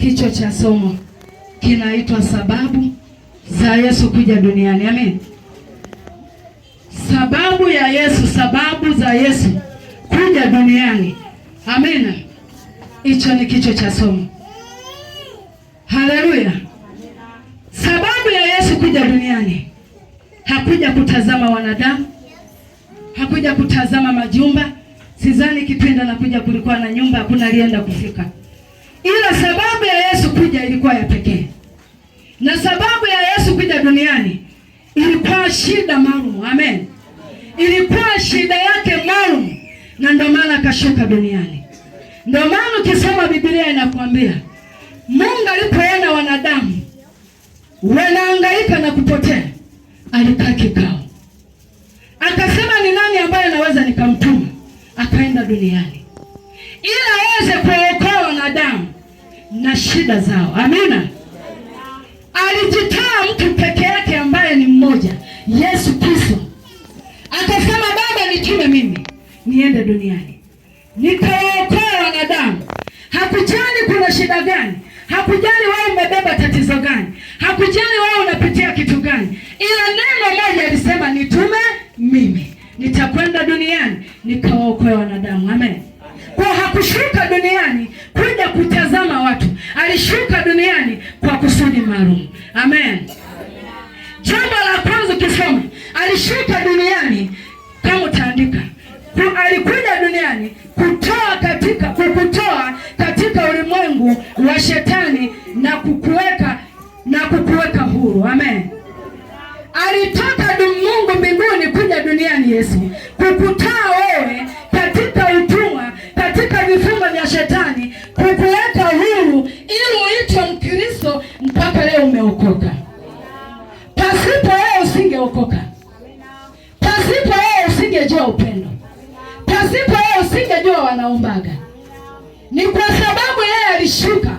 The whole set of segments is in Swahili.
kichwa cha somo kinaitwa sababu za Yesu kuja duniani. Amen. Sababu ya Yesu, sababu za Yesu kuja duniani. Amina. Hicho ni kichwa cha somo. Haleluya. Sababu ya Yesu kuja duniani, hakuja kutazama wanadamu, hakuja kutazama majumba. Sidhani kipindi anakuja kulikuwa na nyumba, hakuna alienda kufika. Ila sababu ya Yesu kuja ilikuwa ya pekee. Na sababu ya Yesu kuja duniani ilikuwa shida maalum. Amen. Ilikuwa shida yake maalum, na ndio maana akashuka duniani. Ndio maana ukisoma Biblia inakwambia Mungu alipoona wanadamu wanahangaika na kupotea, alikaa kikao. Akasema ni nani ambaye anaweza nikamtuma? Akaenda duniani ili aweze kuokoa wanadamu na shida zao. Amina. Alijitoa mtu peke yake ambaye ni mmoja, Yesu Kristo. Akasema Baba, nitume mimi niende duniani nikaokoa wanadamu. Hakujali kuna shida gani, hakujali wewe umebeba tatizo gani, hakujali wewe unapitia kitu gani, ila neno moja alisema, nitume mimi, nitakwenda duniani nikaokoa wanadamu. Amen. Kwa hakushuka duniani kuja kutazama watu, alishuka duniani kwa kusudi maalum. Amen. Jambo la kwanza ukisoma, alishuka duniani kama utaandika, alikuja duniani kukutoa katika ulimwengu wa shetani na kukuweka huru. Amen. Alitoka Mungu mbinguni kuja duniani Yesu kukutoa wewe katika utumwa, katika vifungo vya shetani, kukuweka huru ili uitwe Mkristo mpaka leo umeokoka. Pasipo wewe usingeokoka. Pasipo wewe usingejua upendo. Pasipo wewe usingejua wanaombaga. Ni kwa sababu yeye alishuka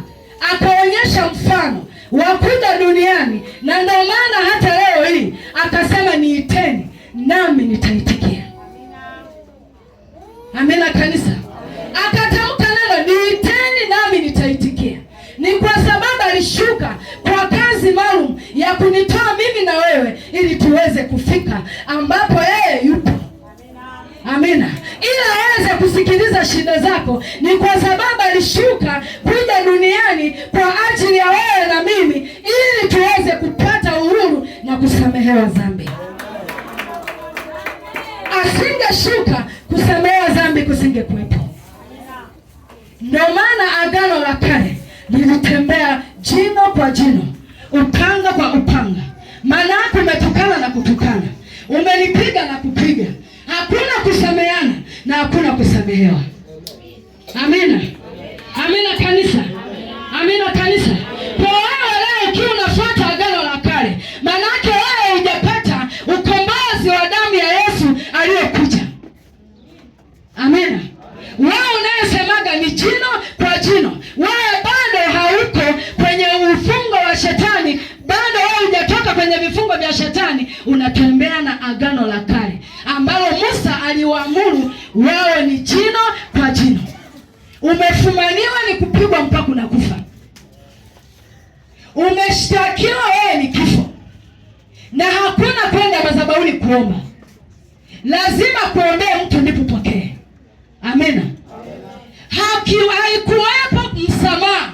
akaonyesha mfano wa kuja duniani, na ndio maana hata leo hii akasema niiteni nami nitaitikia. Amina kanisa. Akatamka neno niiteni nami nitaitikia. Ni kwa sababu alishuka kwa kazi maalum ya kunitoa mimi na wewe ili tuweze kufika ambapo yeye yupo. Amina. Ili aweze kusikiliza shida zako, ni kwa sababu alishuka kuja duniani kwa ajili ya wewe na mimi ili tuweze kupata uhuru na kusamehewa dhambi. Asingeshuka, kusamehewa dhambi kusingekuwepo. Ndio maana Agano la Kale lilitembea jino kwa jino, upanga kwa upanga. Maana yake umetukana na kutukana, umenipiga na kupiga. Hakuna kusameheana na hakuna kusamehewa. Amina. Amina kanisa. Amina kanisa. Kwa wewe leo ukiwa unafuata Agano la Kale, maana yake wewe hujapata ukombozi wa damu ya Yesu aliyokuja. Amina. Wewe unayesemaga ni jino kwa jino, wewe bado hauko kwenye ufungo wa shetani, bado wewe hujatoka kwenye vifungo vya shetani, unatembea na Agano la Kale ambalo Musa aliwaamuru wewe ni jino kwa jino. Umefumaniwa ni kupigwa mpaka unakufa. Umeshtakiwa wewe ni kifo. Na hakuna kwenda madhabahuni kuomba. Lazima kuombea mtu ndipo pokee. Amina. Haikuwepo msamaha.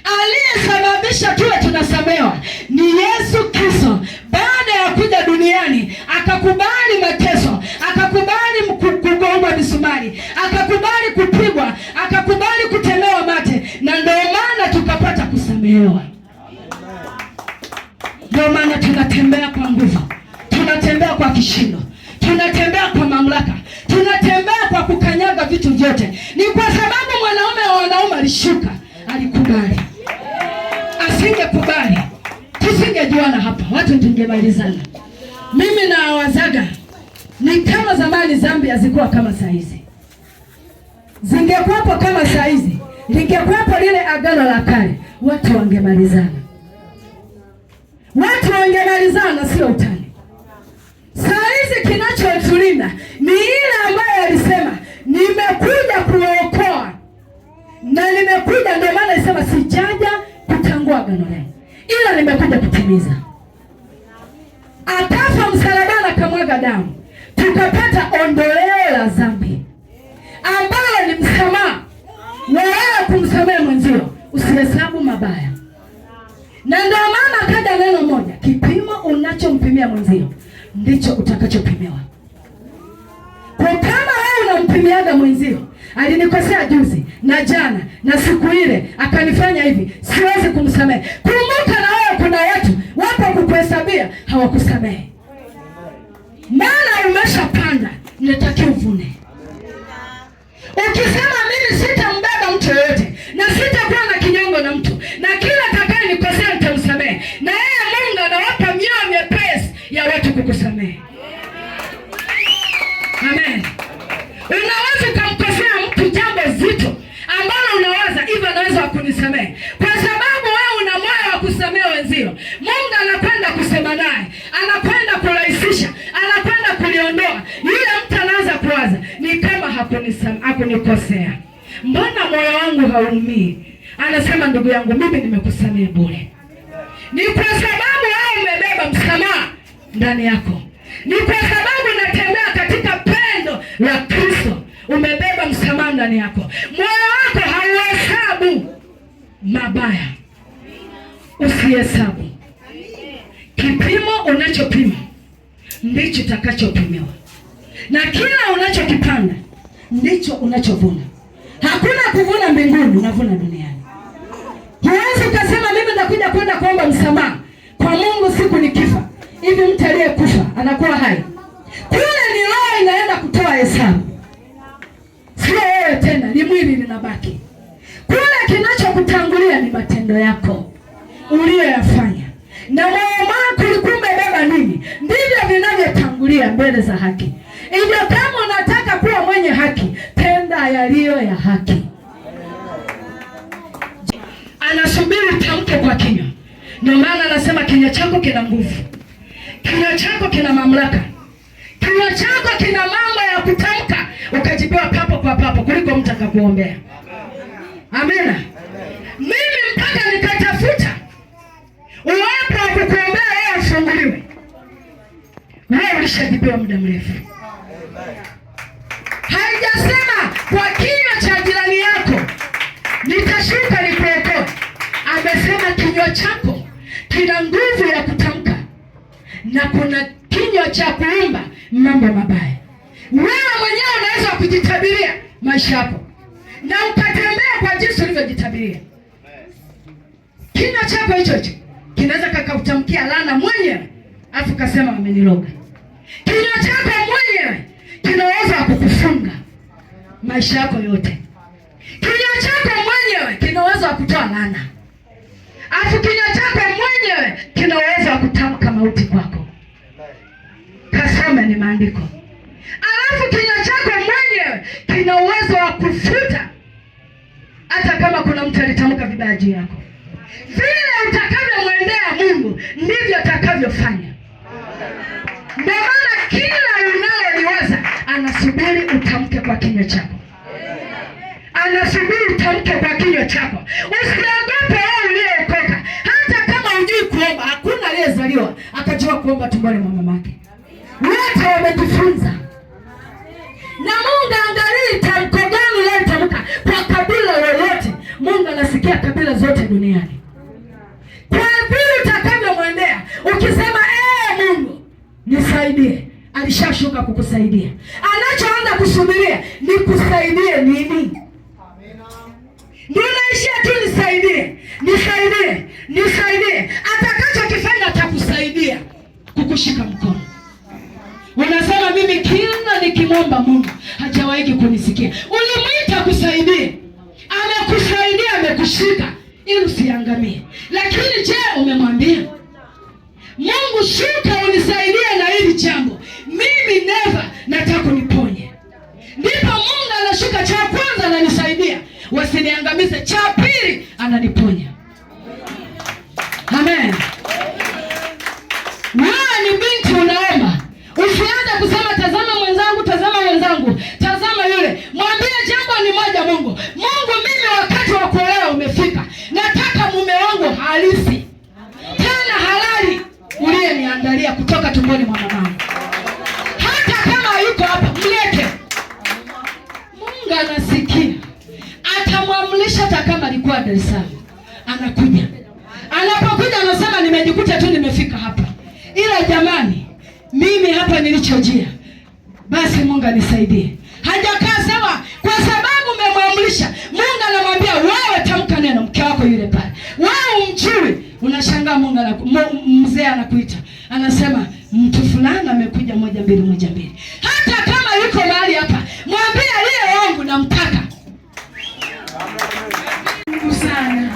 Aliyesababisha tuwe tunasamewa ni Yesu Kristo. Baada ya kuja duniani akakubali mateso, akakubali kugongwa misumari, akakubali kupigwa, akakubali kutemewa mate, na ndio maana tukapata kusamehewa. Ndio maana tunatembea kwa nguvu, tunatembea kwa kishindo, tunatembea kwa mamlaka, tunatembea kwa kukanyaga vitu vyote. Ni kwa sababu mwanaume wa wanaume alishuka, alikubali. Asingekubali, tusingejuana hapa, watu tungemalizana. Mimi na wazaga ni kama zamani, dhambi hazikuwa kama saa hizi. Zingekuwapo kama saa hizi, lingekuwapo lile Agano la Kale, watu wangemalizana. Watu wangemalizana, sio utani. Saa hizi kinachotulinda ni ile ambaye alisema nimekuja kuokoa na nimekuja, ndio maana nasema sijaja kutangua agano langu, ila nimekuja kutimiza. Akafa msalabani akamwaga damu, tukapata ondoleo la dhambi ambalo ni msamaha. Na wewe kumsamehe mwenzio, usihesabu mabaya. Na ndio maana kaja neno moja, kipimo unachompimia mwenzio ndicho utakachopimiwa. Kwa kama wewe unampimiaga mwenzio, alinikosea juzi na jana na siku ile akanifanya hivi, siwezi kumsamehe. Kumbuka na wewe kuna watu wapo kukuhesabia hawakusamehe. Maana umeshapanda, unatakiwa uvune. Ukisema mimi sitambeba mtu yoyote na sitakuwa na kinyongo na mtu, na kila atakaye nikosea nitamsamehe, na yeye Mungu anawapa mioyo myepesi ya watu kukusamehe. Amen. Unaweza kumkosea mtu jambo zito ambalo unawaza hivyo anaweza kunisamehe, kwa sababu wewe una moyo wa kusamehe wenzio. Mungu anakwenda kusema naye, anakwenda kurahisisha, anakwenda kuliondoa. Yule mtu anaanza kuwaza ni kama hakunikosea, mbona moyo wangu haumii? Anasema ndugu yangu, mimi nimekusamehe bure. Ni kwa sababu wewe umebeba msamaha ndani yako, ni kwa sababu unatembea katika pendo la Kristo, umebeba msamaha ndani yako. Moyo wako hauhesabu mabaya, usihesabu. Kipimo unachopima ndicho utakachopimiwa, na kila unachokipanda ndicho unachovuna. Hakuna kuvuna mbinguni, unavuna duniani. Huwezi ukasema mimi nakuja kwenda kuomba msamaha kwa Mungu siku nikifa. Hivi mtu aliyekufa anakuwa hai? Kule ni roho inaenda kutoa hesabu, sio wewe tena, ni mwili linabaki. Kule kinachokutangulia ni matendo yako uliyoyafanya, na moyo wako ulikuwa umebeba nini, ndivyo vinavyotangulia mbele za haki. Hivyo kama unataka kuwa mwenye haki, tenda yaliyo ya haki. Anasubiri tamke kwa kinywa. Ndio maana anasema kinywa chako kina nguvu, kinywa chako kina mamlaka, kinywa chako kina mambo ya kutamka ukajibiwa papo kwa papo kuliko mtu akakuombea. Amina. Mimi mpaka nikatafuta uwapo wa kukuombea wewe afunguliwe, wewe ulishajibiwa muda mrefu. Haijasema kwa kinywa cha jirani yako nitashuka nikuokoe. Amesema kinywa chako kina nguvu ya kutamka, na kuna kinywa cha kuumba mambo mabaya. Wewe mwenyewe unaweza kujitabiria maisha yako na ukatembea kwa jinsi ulivyojitabiria. Kinywa chako hicho hicho kinaweza kakakutamkia laana mwenyewe, afu kasema ameniloga. Kinywa chako mwenyewe kinaweza kukufunga maisha yako yote. Kinywa chako mwenyewe kinaweza kutoa laana, afu kinywa chako mwenyewe kinaweza kutamka mauti kwako. Kasome ni maandiko. Alafu kinywa chako mwenyewe kina uwezo wa kufuta hata kama kuna mtu alitamka vibaya juu yako. Vile utakavyomwendea Mungu ndivyo atakavyofanya. Ndio maana kila unaloliwaza anasubiri utamke kwa kinywa chako, anasubiri utamke kwa kinywa chako. Usiogope wewe uliyeokoka, hata kama hujui kuomba. Hakuna aliyezaliwa akajua kuomba tumboni mwa mamake, wote wamejifunza. Na Mungu angalii tamko gani leo tamka kwa kabila lolote. Mungu anasikia kabila zote duniani. Kwa vile utakavyomwendea ukisema Mungu nisaidie, alishashuka kukusaidia. Anachoanza kusubiria ni kusaidie nini? Ndio naishia tu nisaidie, nisaidie, nisaidie. Atakachokifanya atakusaidia kukushika mkono. Unasema mimi kila nikimwomba Mungu hajawahi kunisikia. Ulimwita kusaidie, amekusaidia, amekushika ili usiangamie. Lakini je, umemwambia Mungu, shuka unisaidie na hili jambo, mimi never nataka uniponye? Ndipo Mungu anashuka, cha kwanza ananisaidia wasiniangamize, cha pili ananiponya. Amen. Wewe ni binti unaomba, usianze kusema tazama mwenzangu, tazama mwenzangu, tazama yule. Mwambie jambo ni moja, Mungu, mimi wakati halisi tena halali uliyeniandalia kutoka tumboni mwa mamangu. Hata kama yuko hapa, mlete. Mungu anasikia, atamwamrisha. Hata kama alikuwa Dar es Salaam, anakuja. Anapokuja anasema nimejikuta tu nimefika hapa, ila jamani, mimi hapa nilichojia, basi Mungu anisaidie. Hajakaa sawa kwa sababu umemwamrisha. Mungu anamwambia wewe, tamka neno, mke wako yule pale, wewe umjui. Unashangaa Mungu mzee anakuita, anasema mtu fulani amekuja, 1 2 1 2. Hata kama yuko mahali hapa, mwambie aliye wangu namtaka. Mungu sana.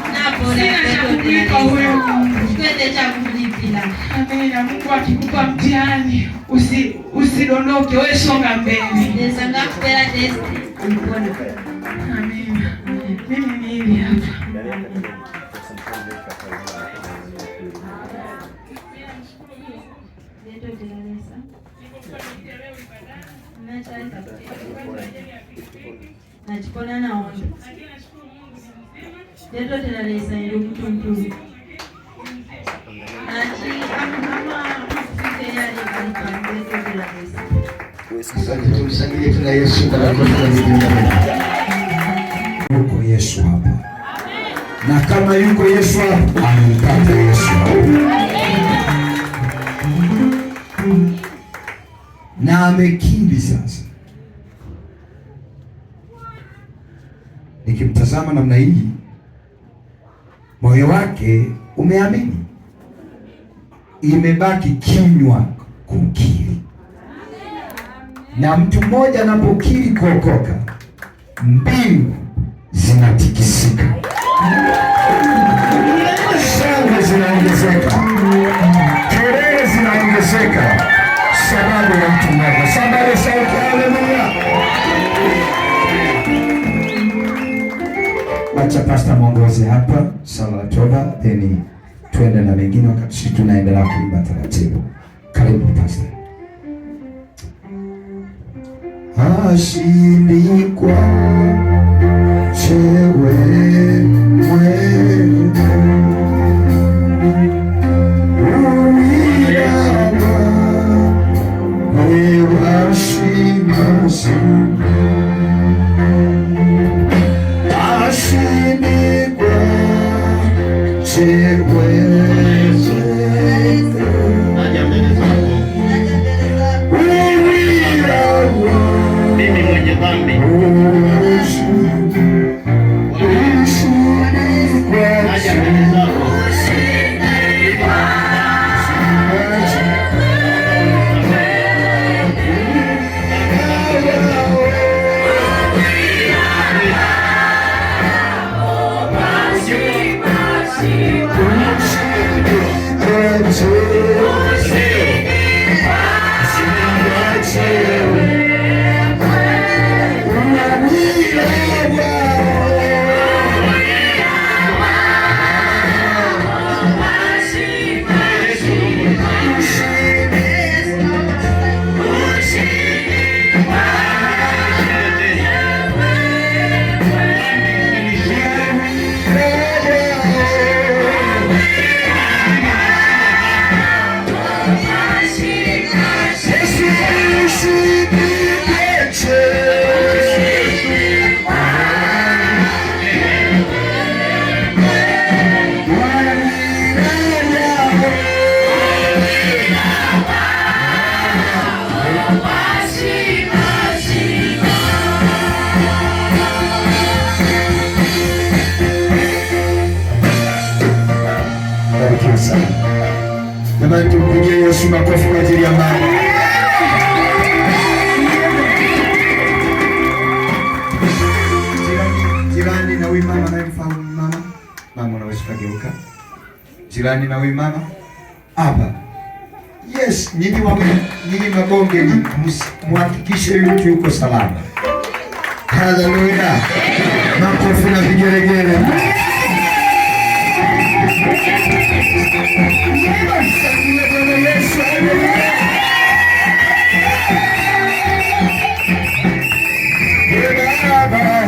Sina cha kulipa huyo Mungu. Twende cha kulipila. Amina. Mungu akikupa mtihani, usidondoke, wewe songa mbele. Ndio ngakupela test. Amina. Mimi ni hivi hapa. Nachipona na ondo. Ndio tunaleza ndio mtu. Nachi kama mfike yale alipande tunaleza. Tumshangilie tuna Yesu kwa yuko Yesu hapa. Na kama yuko Yesu hapa, amempata Yesu. Na amekiri sasa. Nikimtazama namna hii, moyo wake umeamini, imebaki kinywa kukiri. Na mtu mmoja anapokiri kuokoka, mbingu zinatikisika, shangwe zinaongezeka, kelele zinaongezeka, sababu ya mtu mmoja. Somebody shout hallelujah. Acha Pastor mwongoze hapa sala ya toba, then tuende na mengine wakati sisi tunaendelea kuimba taratibu. Karibu Pastor. Ashindikwa chewe mwenye uwirawa wewashimasi ashindikwa chewe Jamani, tumpigie Yesu makofi kwa ajili ya mama. Jirani na huyu mama anayemfahamu mama. Mama unaweza kugeuka. Jirani na huyu mama. Hapa. Yes, nyinyi mabonge ni muhakikishe mtu yuko salama. Haleluya. Makofi na vigelegele. Baba,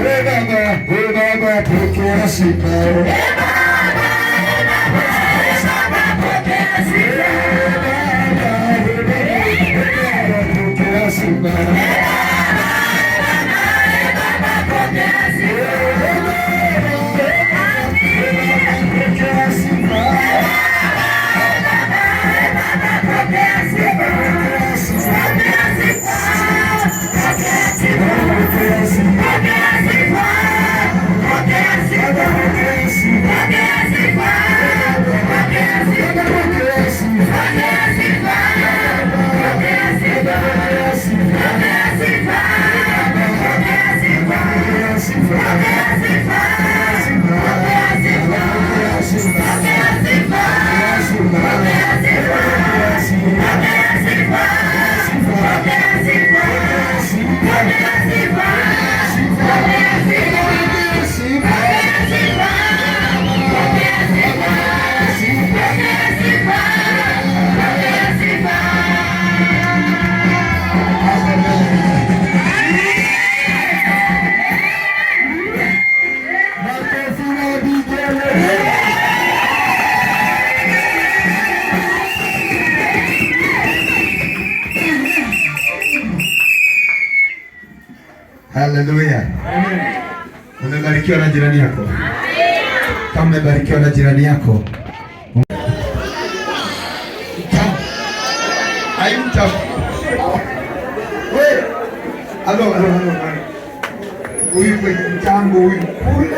Haleluya. Amen. Umebarikiwa na jirani yako. Amen. Kama umebarikiwa na jirani yako. Ayuta. Wewe. Alo. Huyu kwenye mtambo huyu kule.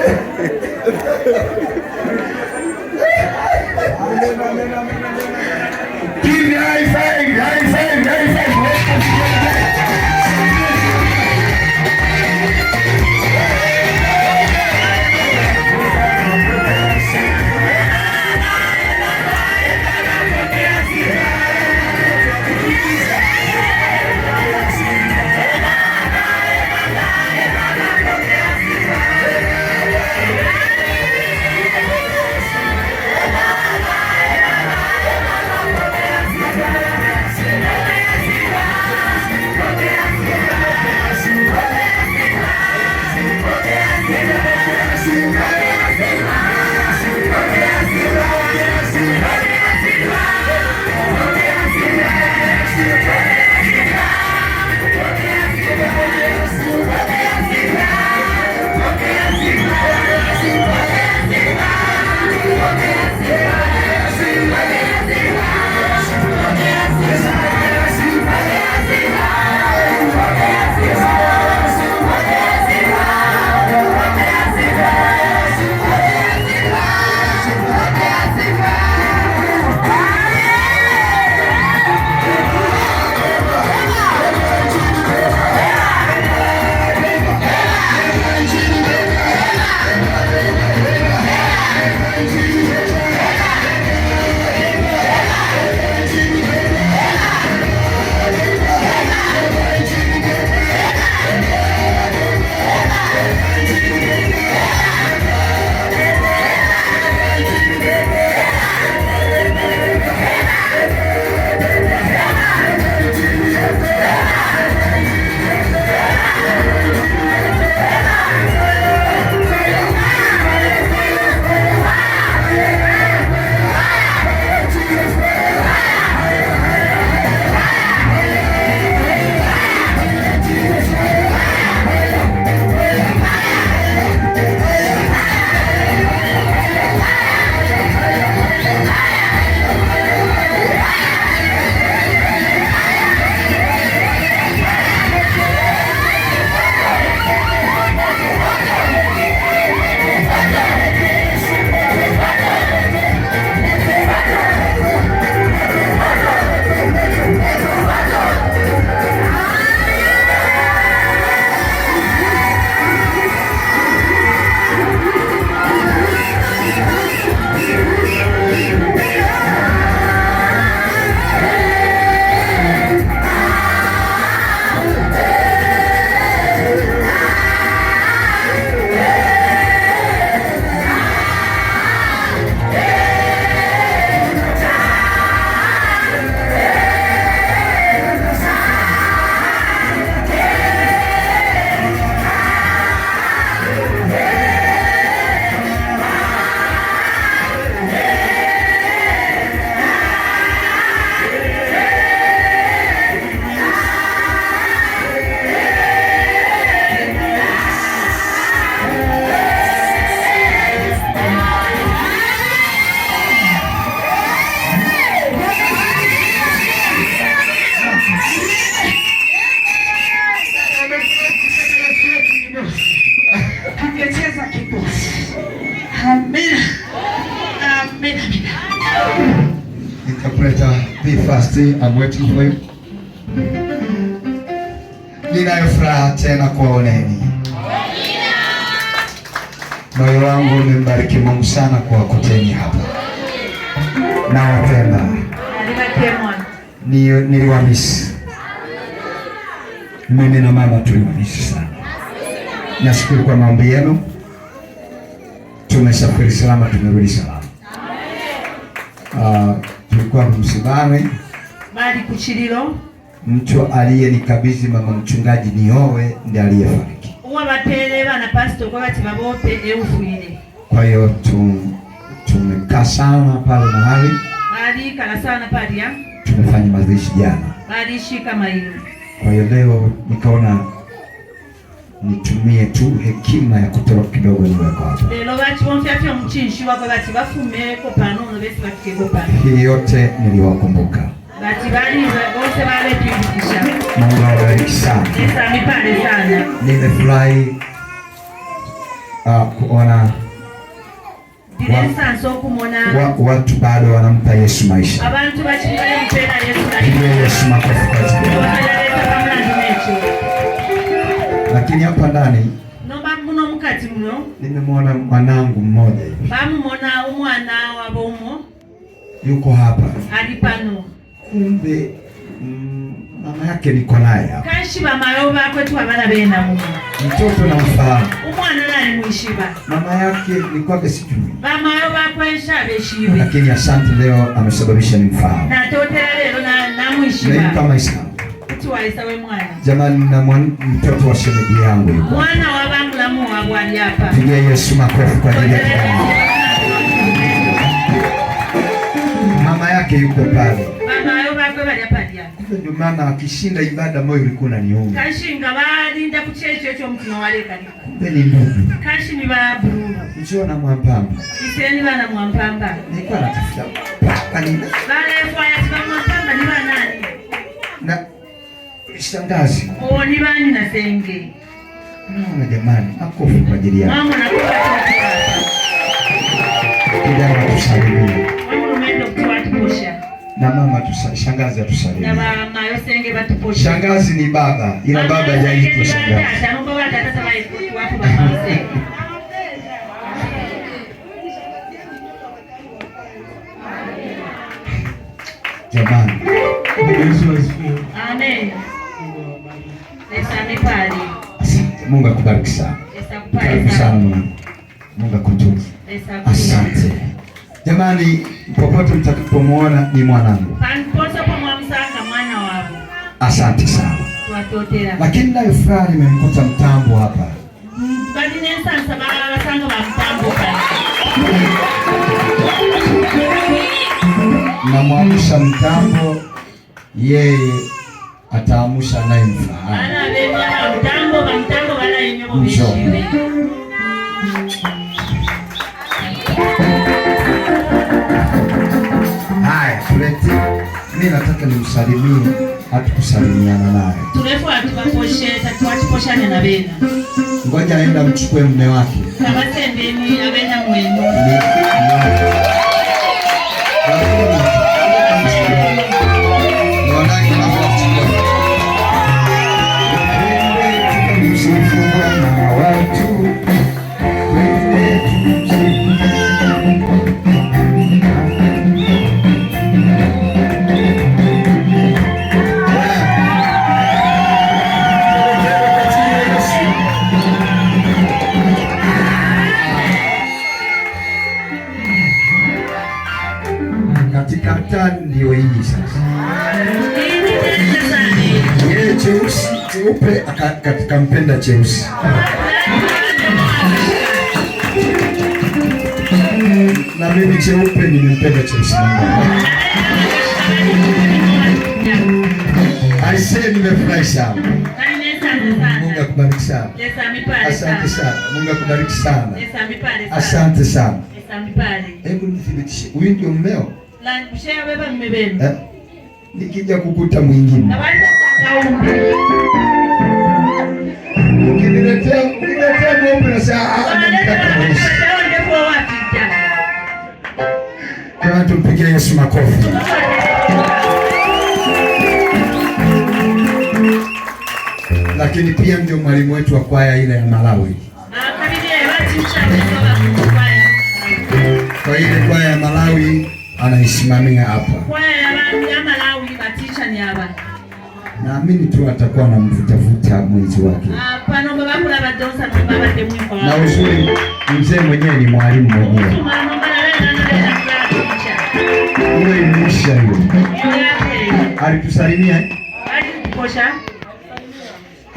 Give me high five. Be fasting, I'm waiting for you. Ninayo furaha tena kuwaoneni. Moyo wangu umembariki Mungu sana kuwakuteni hapa. Nawapenda. Niliwamisi. Mimi na mama tuliwamisi sana. Nashukuru kwa maombi yenu. Tumesafiri salama, tumerudi salama. Tulikuwa msibani bali kuchililo mtu aliyenikabidhi mama mchungaji niowe ndiye aliyefariki. Uwa batele bana pastor kwa bati babote eufuile. Kwa hiyo tumekaa sana pale mahali. Bali kana sana pale ya. Tumefanya mazishi jana. Bali shika kama hilo. Kwa hiyo leo nikaona nitumie tu hekima ya kutoroka kidogo niweko hapa. Hii yote niliwakumbuka. Mungu awabariki sana. Nimefurahi kuona watu bado wanampa Yesu maisha. Yesu makofi. Lakini hapa ndani nimemwona mwanangu mmoja hivi. Yuko hapa. Kumbe mama yake niko naye hapa. Mtoto namfahamu. Mama yake nilikuwa sijui. Lakini asante, leo amesababisha nimfahamu. Na kama Isa. Jamani, na mtoto wa shemeji yangu yuko. Mwana wa bamulamu wa bwali hapa. Pigia Yesu makofi kwa ajili yake. Mama yake yuko pale. Mama yao bako bali hapa dia. Ndio maana akishinda ibada moyo ulikuwa unaniuma. Kashinga balinda kuchecho cyo mutino waleka ni. Kumbe ni ndugu. Kashi ni babu. Njoo na Mwampamba. Iseni bana Mwampamba. Nilikuwa natafuta. Bali na. Bale kwa ya Mwampamba ni nani? Na shangazi. Ni bani na senge. Naona jamani, makofi kwa ajili yako. Mama nakupa kijana tusalimie. Mama umeenda kutuatusha. Na mama shangazi atusalimie. Na mama yosenge batuposha. Shangazi ni baba, ila baba hajaitwa shangazi. Naomba wala tata wale watu wa mama. Jamani. Amen. Pale. Mungu akubariki sana. Karibu sana. Mungu akutunze. Asante. Jamani, popote mtakapomwona ni mwanangu. Asante sana. Lakini nayo furaha nimemkuta mtambo hapa. Namwamsha mtambo, yeye ataamusha naye mfahamu. Haya, tuleti. Mimi nataka nimsalimie, hatukusalimiana naye. Turefu atukaposheta, tuachiposhane na bena. Ngoja aenda mchukue mume wake. Kama tembeni abena mwenu. Katika mtani ndio hii sasa. Yeye cheusi, cheupe katika mpenda cheusi. Na mimi cheupe nimempenda cheusi. Aisee, nimefurahi sana. Mungu akubariki sana. Asante sana. Mungu akubariki sana. Asante sana. Hebu nithibitishe. Huyu ndio mmeo? Nikija kukuta mwingine. Ukiniletea mweupe na saa kwa tumpigie Yesu makofi. Lakini pia ndio mwalimu wetu wa kwaya ile ya Malawi. Kwa ile kwaya ya Malawi anaisimamia hapa. Kwaya ya Malawi batisha ni hapa. Naamini tu atakuwa anamvutavuta mwenzi wake. Hapana, baba kula badonsa na baba temwiko. Na uzuri mzee mwenyewe ni mwalimu mwenyewe. Ile imeisha hiyo. Alitusalimia? Aliposha.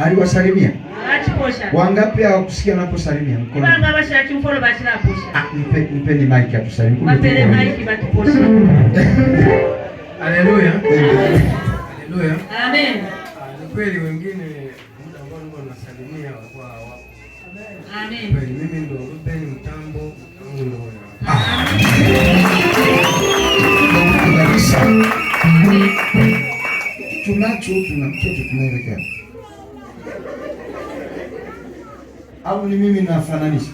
Aliwasalimia? Aliposha. Wangapi hawakusikia anaposalimia mkono? Banga basha kimfolo bachira posha. Mpeni mic atusalimie. Wapele mic batuposha. Haleluya. Haleluya. Amen. Ni kweli wengine muda ambao wanasalimia kwa Amen. Mimi ndo mpe mtambo au ndo. Tuna mtoto tunaelekea. Au ni mimi nafananisha?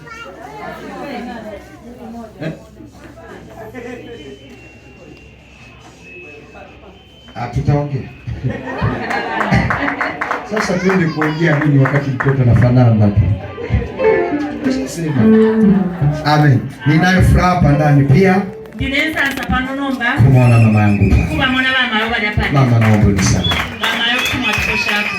Tutaongea. Sasa tuende kuongea nini wakati mtoto anafanana na mtu? Sema. Amen. Ninayo furaha hapa ndani pia. Dinesa sapano nomba. Kumwona mama yangu. Kuba mwana mama yoba japani. Mama naomba unisamehe. Mama yoba kumwatosha hapo.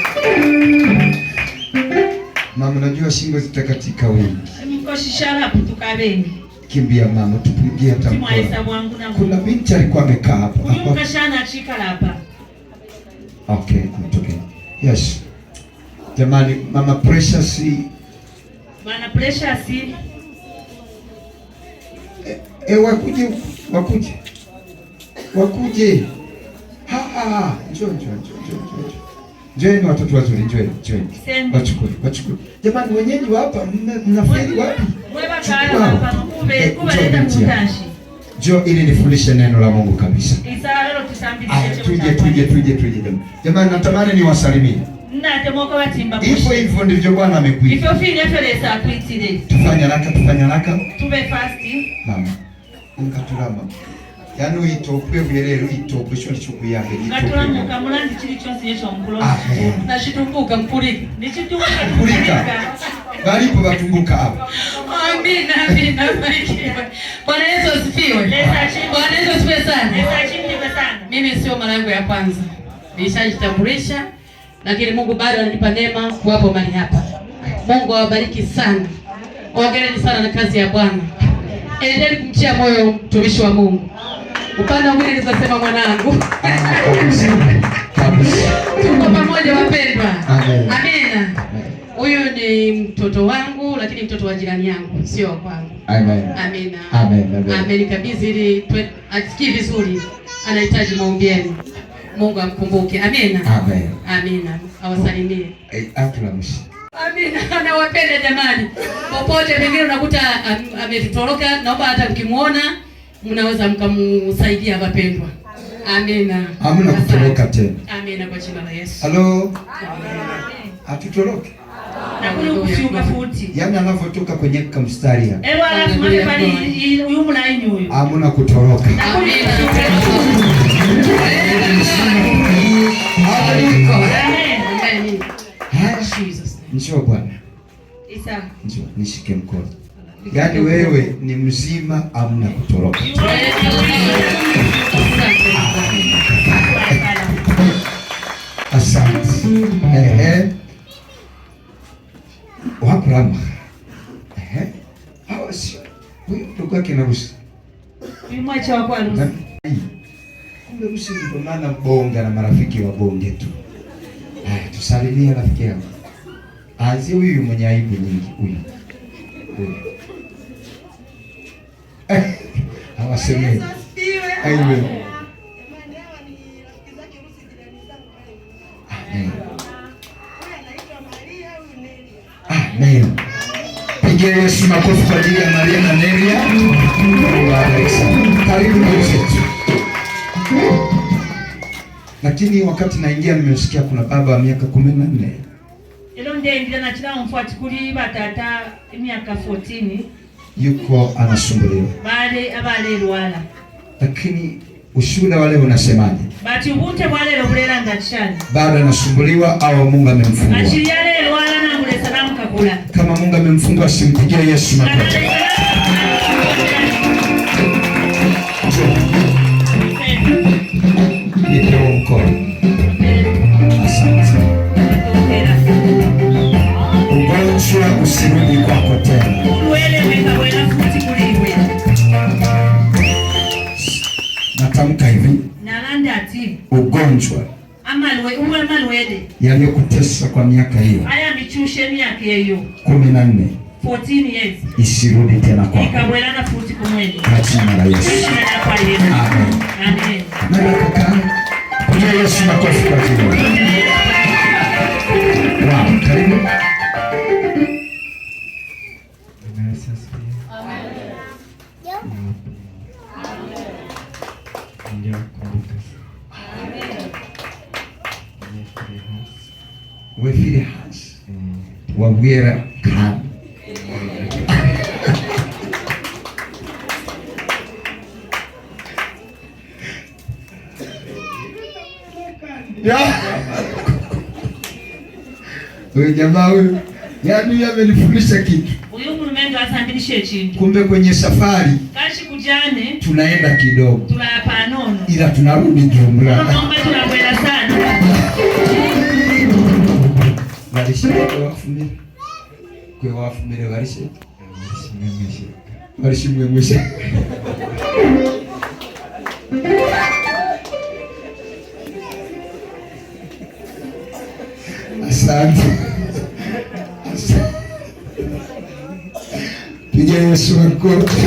Mama najua shingo zitakatika wingi. Mkoshishara hapo tukabengi. Kimbia mama tupigie hata mkono. Kuna binti alikuwa amekaa hapa. Kumkashana chikala hapa. Okay, mtoke. Yes. Jamani, Mama Precious. Bana Precious. Wakuje. Njoo. Njoeni watoto wazuri, njoeni. Wachukue. Jamani, wenyeji wa hapa mnafeli wapi? Mweba kala hapa kuba leta mutashi. Njoo ili nifundishe neno la Mungu kabisa. Isalo tusambishe. Tuje. Jamani, natamani niwasalimie. Nate moko batimba. Hivyo ndivyo Bwana amekuita. Ifyo fine felesa akuitire. Tufanye haraka. Tube fasti. Mama. Nkatulama. Yaani uitokwe vyelero uitokwe cyo cy'ukuyambe itokwe. Ngatulama kamulandi kiri cyose yesho mkulo. Nashitumbuka mpurika. Nichitumbuka. Balipo batumbuka hapa. Amina. Bwana Yesu asifiwe. Bwana Yesu asifiwe sana. Mimi sio mara yangu ya kwanza. Nilishajitambulisha, lakini Mungu bado ananipa neema kuwapo mahali hapa. Mungu awabariki sana. Hongereni sana na kazi ya Bwana. Endeni kumtia moyo mtumishi wa Mungu. Upande mwingine nitasema mwanangu. Tuko pamoja wapendwa. Amina. Huyu ni mtoto wangu lakini mtoto wa jirani yangu, sio kwangu. Amina. Amenikabidhi ili asikie vizuri. Anahitaji maombi yenu. Mungu amkumbuke. Amina. Awasalimie. Amina. Anawapenda jamani. Popote pengine unakuta ametutoroka, naomba hata mkimuona mnaweza mkamsaidia wapendwa. Amina. Hamna kutoroka tena. Amina kwa jina la Yesu. Halo. Atutoroke. Na kusiuka futi. Yaani anavotoka kwenye mstari hapa. Alafu mwe pali uyu mlaini huyu. Hamna kutoroka. Amina. Njoo Bwana. Isa. Njoo nishike mkono. Yaani wewe ni mzima, hamna kutoroka. Asante. Wakurama. Hawa sio. Huyu ndugu yake na Rusi. Mwacha wako Rusi. Kumbe Rusi ndio maana bonga na marafiki wa bonge tu. Haya, tusalimie rafiki yangu. Anzi huyu mwenye aibu nyingi huyu. Hawasemei. Amen. Amen. Pigia Yesu makofi kwa ajili ya Maria na Nelia. Karibu mwenzetu. Lakini wakati naingia nimesikia kuna baba wa miaka 14. Ilo ndio na chila mfuati kuli batata miaka 14. Yuko anasumbuliwa. Abale Rwala. Lakini ushuhuda wale unasemaje? Bati ubunte wale lobulera ndachani. Bado anasumbuliwa au Mungu amemfungua? Achili yale Rwala na mule salamu kakula. Kama Mungu amemfungua simpigie Yesu makofi. Nipe mkono. Asante. Ugonjwa usirudi kwako tena. Natamka hivi. Ugonjwa yaliyokutesa kwa miaka hiyo 14 isirudi tena kwako. Kwa jina la Yesu. Amen. Pigia Yesu makofi kwa jina. Wow, karibu. Ndio kumbuka. Wefire hasi. Wabwera kan. Wewe jamaa huyu, yaani amenifundisha kitu. Uyu mulumengo asambilishe kintu. Kumbe kwenye safari Kashi kujane tunaenda kidogo. Tulapa nono. Ila tunarudi jumla. Naomba tunakwenda sana. Wafumile walishimwe mwisho. Asante. Piga Yesu makofi.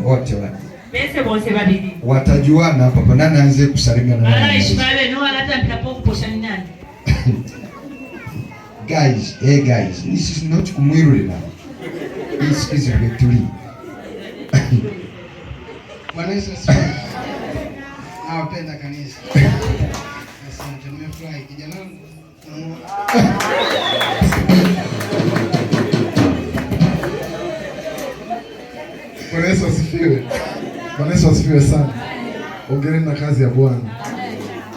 Wote wale. Bese bose babiri. Watajuana hapo nani aanze kusalimiana na nani. Ishibale no anatambika poku poshani nani. Guys, this is not kumwirulira. This is victory. Bwana Yesu asifiwe. Nawapenda kanisa. Asante, nimefurahi kijana wangu. Bwana Yesu asifiwe. Bwana Yesu asifiwe sana. Hongereni na kazi ya Bwana.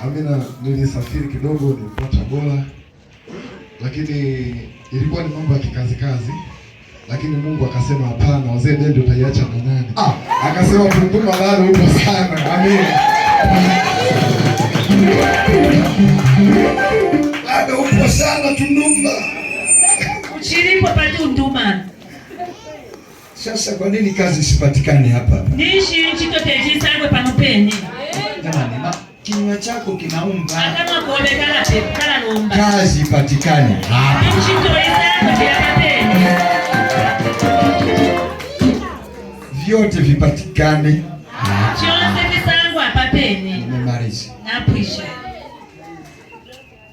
Amina. Nilisafiri kidogo, nilikuwa Tabora, lakini ilikuwa ni mambo ya kikazi, lakini Mungu akasema hapana, wazee ndio utaiacha na nani? Akasema Tunduma bado upo sana. Amina. Bado upo sana Tunduma. Uchilipo pa Tunduma. Sasa kwa nini kazi isipatikane hapa? Nishi nchito tejisangwe panopeni. Jamani, kinywa chako kinaumba. Kama kuobe kala lumba. Kazi ipatikane hapa. Nchito isangwe ya papeni. Vyote vipatikane hapa. Chonse visangwe papeni. Nimemaliza. Napisha.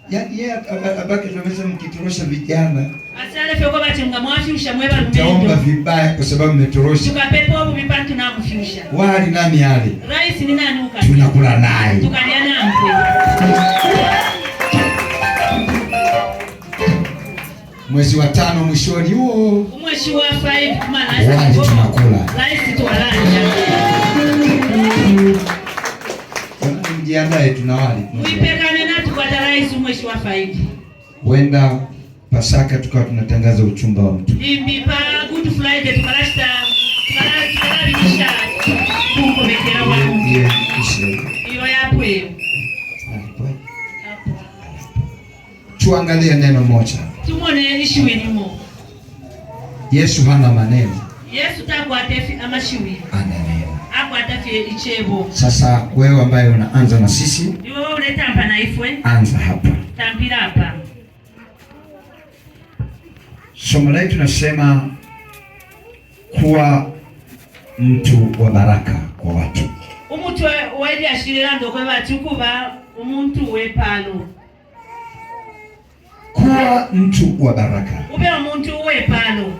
Yeye abaki tunaweza mkitorosha vijana. Asale fyo kwa batinga mwafyusha mweba lumendo. Taomba vibaya kwa sababu mmetorosha. Tukapepo hapo vipantu na mfyusha. Wali nami yale. Rais ni nani uka? Tunakula naye. Tukalia nampe. Mwezi wa 5 mwishoni huo. Mwezi wa 5 maana wali tunakula. Rais tuwalanja. Mjiandae tuna wali. Uipekane na tukata rais mwezi wa 5. Wenda Pasaka tukawa tunatangaza uchumba wa mtu. Imbipa Good Friday tukalashta. Tukalabisha. Mungu mekera wangu. Iyo yapo hiyo. Tuangalie neno moja. Tumone ishiwe nimo. Yesu hana maneno. Yesu takwatefi amashiwe. Ana neno. Akwatafi ichebo. Sasa wewe ambaye unaanza na sisi, Wewe unatampa na ifwe. anza hapa. Tampira hapa. Somo letu nasema kuwa mtu wa baraka kwa watu. Umuntu wali ashirira ndokwe batukuba umuntu wepalo. Kuwa mtu wa baraka. Ube umuntu wepalo.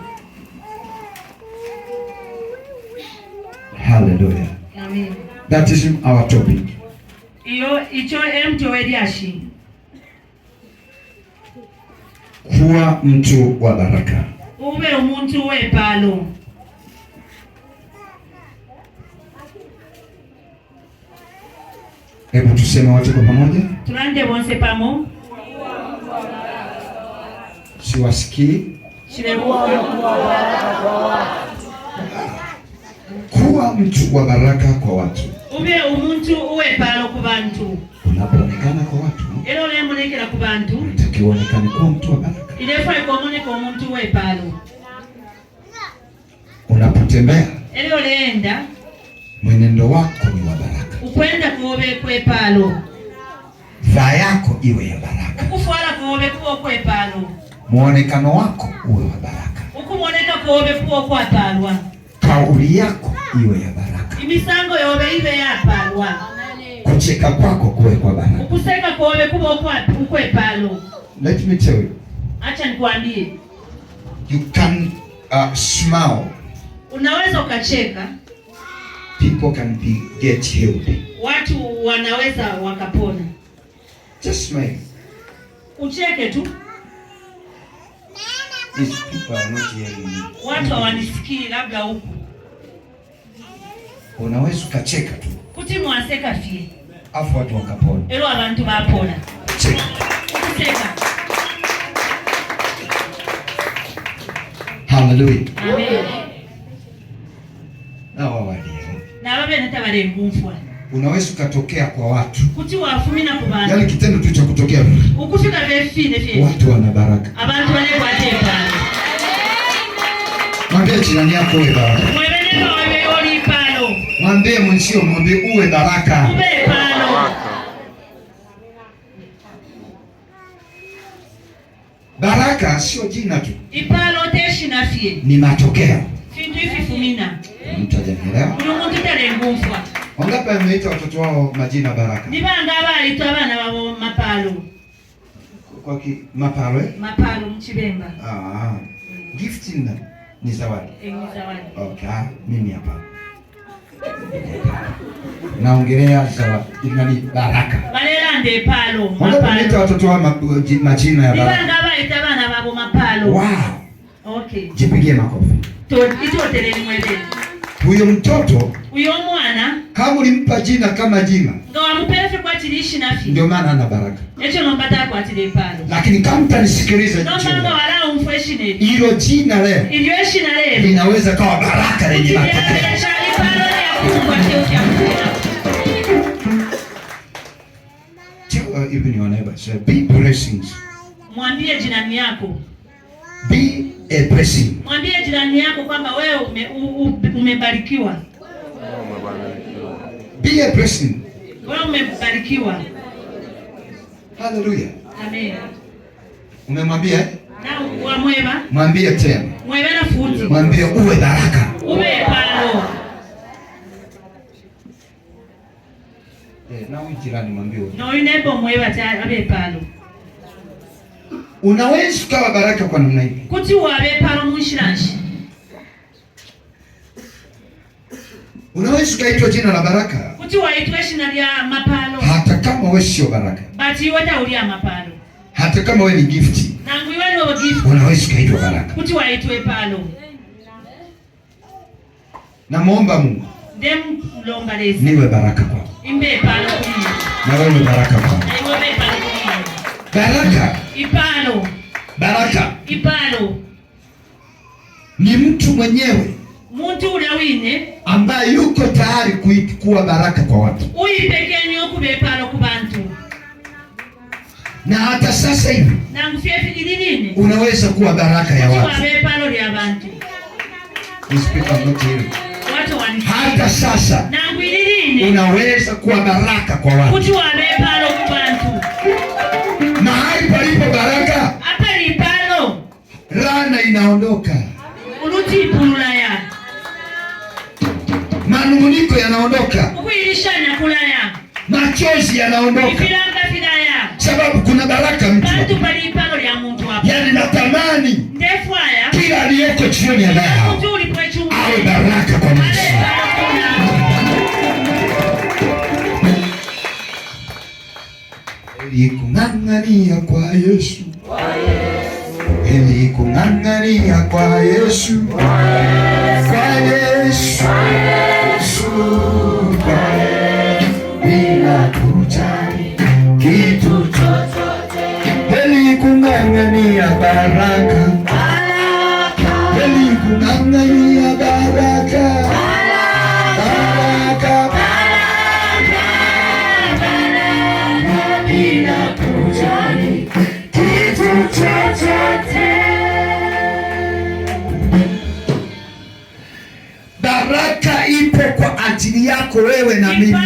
Hallelujah. Amen. That is our topic. Icho mtu wali ashi. Kuwa mtu wa baraka. Ube umuntu wepalo. Hebu tuseme wote kwa pamoja. Tulande bonse pamo. Siwasikii. Kuwa mtu wa baraka kwa watu. Ube umuntu uwepalo ku bantu. Unapoonekana kwa watu, Elo lemonekera ku bantu. unatakiwa uonekane kuwa mtu wa baraka. Ilefa ikomoneka umuntu uwepalo. Unapotembea, Elo leenda. mwenendo wako ni wa baraka. Ukwenda kuobe kwepalo. Vaa yako iwe ya baraka. Ukufwala kuobe kuo kwepalo. Muonekano wako uwe wa baraka. Ukumoneka kuobe kuo kwapalwa. Kauli yako iwe ya baraka. Imisango yobe ibe yapalwa. Kucheka kwako kuwe kwa baraka. Ukuseka kuobe kuo kwepalo. Let me tell you, Acha nikwambie. you can smile Unaweza ukacheka. People can get healed. Watu wanaweza wakapona. Just smile. Ucheke tu. These people are not hearing me. Watu hawanisikii labda huko. Unaweza ukacheka tu. Kuti mwaseka fie. Afu watu wakapona. Ero abantu bapona. Cheka. Cheka. Hallelujah. Amen. Na wawadi. Na babe natabale ngumfwa. Unaweza ukatokea kwa watu. Kuti wafumina ku bantu. Yaani kitendo tu cha kutokea. Ukufika befine fie. Watu wana baraka. Abantu bale kwatepa. Mwambie jirani yako uwe baraka. Mwebene bawe oli palo. Mwambie mwenzio, mwambie uwe baraka. Ube palo. Baraka sio jina tu. Ipalo teshi na fie. Ni matokeo. Findu ifi fumina. Mtu hajanielewa? Uno muntu tale ngumfwa. Wangapi wameita watoto wao majina baraka? Nibanga abaito abana babo mapalo. Kwa mapalo? Mapalo mchibemba. Gifting ni zawadi. Ni zawadi. Okay, mimi hapa. Naongelea zawadi, inani baraka. Balela nde palo, mapalo. Wameita watoto wao majina ya baraka. Nibanga abaito abana babo mapalo. Wow. Okay. Jipigie makofi. Itoteleni mwebeni. Huyo mtoto, uyo mwana kama ulimpa jina kama jina, ngawa mupefe kwa tilishi nafi, ndio maana ana baraka. Echo nombata kwa tile palo. Lakini kama mtanisikiliza jicho, nomba wala umfreshi ne. Hilo jina leo. Hilo jina leo. Linaweza kawa baraka lenye matokeo. Tell even your neighbor, say be blessings. Mwambie jirani yako. Be a blessing. Mwambie jirani yako kwamba wewe umebarikiwa. Be a blessing. Wewe umebarikiwa. Hallelujah. Amen. Umemwambia? Na wamweba? Mwambie tena. Mwebe na futi. Mwambie uwe baraka. Uwe palo. Na jirani mwambie. No inebo mweba ta abe palo. Unaweza kuwa baraka kwa namna hii. Kuti wabe palo mushirashi. Unaweza kuitwa jina la baraka. Kuti waitwe jina lya mapalo. Hata kama wewe sio baraka. Bati wata ulia mapalo. Hata kama wewe ni gift. Nangu wewe ni gift. Unaweza kuitwa baraka. Kuti waitwe palo. Namuomba Mungu. Dem lomba lezi. Niwe baraka kwako. Imbe palo kuni. Na wewe baraka kwako. Na wewe palo kuni. Baraka. Ipalo. Baraka. Ipalo. Ni mtu mwenyewe. Muntu ule wine ambaye yuko tayari kuwa baraka kwa watu. Uipekeni okube palo ku bantu. Na hata sasa hivi na mfiefi nini? Unaweza kuwa baraka ya watu. Kuwa palo ya bantu. Watu hata sasa na ngwilini unaweza kuwa baraka kwa watu. Kuwa palo ku bantu. Mahali palipo baraka, hapa ni palo. Laana inaondoka. Uluti pulula ya. Manunguniko yanaondoka. Kuilishana kulaya. Machozi yanaondoka. Ifilanga filaya. Sababu kuna baraka mtu. Bantu pali palo ya mtu hapa. Yaani natamani ndefu haya kila aliyeko chini ya daya awe baraka kwa maisha. Heri kung'ang'ania kwa Yesu. Heri kung'ang'ania kwa Yesu. Kwa Yesu. Bila kujali kitu chochote. Heri kung'ang'ania baraka. Heri kung'ang'ania baraka. Bila kujali kitu chochote. Baraka ipo kwa ajili yako wewe na mimi.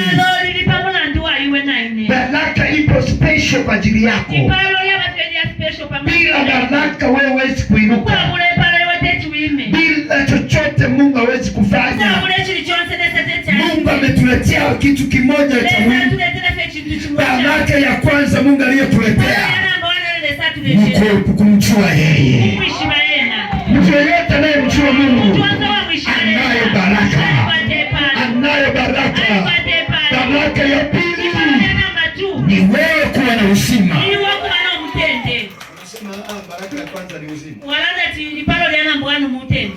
Baraka ipo special kwa ajili yako. Bila baraka wewe huwezi kuinuka. Bila chochote Mungu hawezi kufanya. Mungu ametuletea kitu kimoja cha muhimu. Baraka ya kwanza Mungu aliyotuletea kumjua yeye. Mtu yeyote anayemjua Mungu uzima. Ili wako bana mtende. Unasema baraka ya kwanza ni uzima. Walanda ti lipalo lana mbwanu mtende.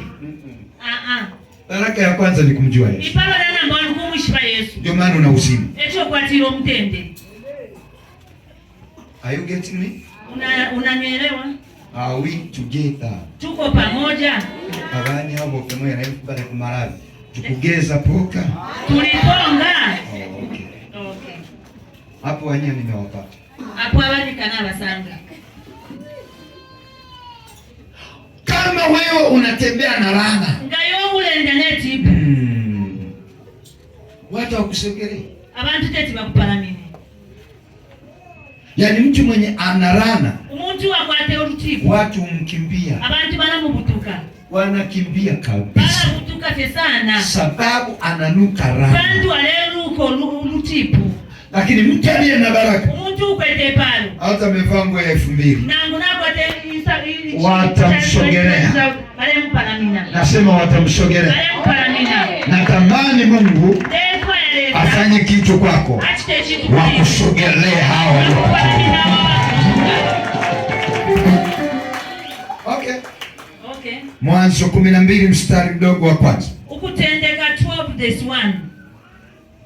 Baraka ya kwanza ni kumjua Yesu. Lipalo lana mbwanu kumwishiba Yesu. Ndio maana una uzima. Echo kwatiro mtende. Are you getting me? Unanielewa? Are we together? Tuko pamoja. Abani hao pamoja na ibada kumarazi. Tukugeza poka. Tuliponga. Okay. Okay. Hapo wenyewe nimewapata. Hapo abani kana basanga. Kama wewe unatembea na laana. Ngayo ule ndaneti. Watu wakusogelee. Abantu tete bakupalamini. Yaani mtu mwenye ana laana. Umuntu akwate urutibu. Watu mkimbia. Abantu banamubutuka. Wanakimbia kabisa. Banabutuka sana. Sababu ananuka laana. Bantu aleruko urutibu. Lakini mtu aliye na baraka. Umuntu ukwete palo. Hata amevaa nguo ya 2000. Nangu nakwate isabili. Watamsogelea. Bale mpalamina. Nasema watamsogelea. Bale mpalamina. Natamani Mungu afanye kitu kwako. Wakusogelee hawa. Okay. Okay. Mwanzo 12 mstari mdogo wa kwanza. Ukutendeka 12:1.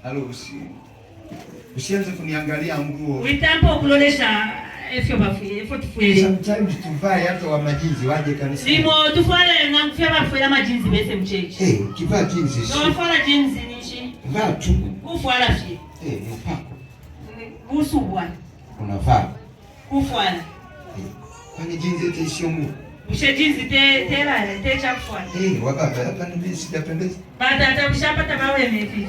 Halo usianze kuniangalia nguo. Witampo kulolesha efyo bafuye efo tufuye. Sometimes tuvae hata wa majinzi waje kanisa. Limo tufale ngakufya bafuye majinzi bese mchechi. Kivaa jinzi. No fala jinzi nishi. Vaa tu. Kufuala fye. Upako. Usubwa. Unavaa. Kufuala. Kwani jinzi eti sio nguo. Ushe jinzi te chafuala. Wakati hapa ni sijapendeza. Baada hata ushapata bawe mefi.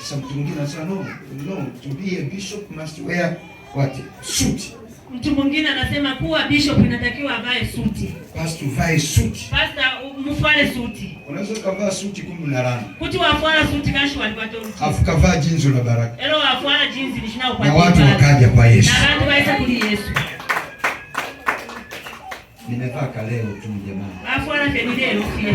Some mwingine anasema no, to be a bishop must wear what? Suit. Mtu mwingine anasema kuwa bishop inatakiwa avae suti. Pastor vae suti. Pastor mfale suti. Unaweza kuvaa suti kumbe na laana. Kuti wafala suti kanshi walipata uti. Afu kavaa jinzi la baraka. Elo wafala jinzi lishina upate. Na watu wakaja kwa Yesu. Na watu waisa kuli Yesu. Nimevaa kaleo tu jamaa. Wafala femileo pia.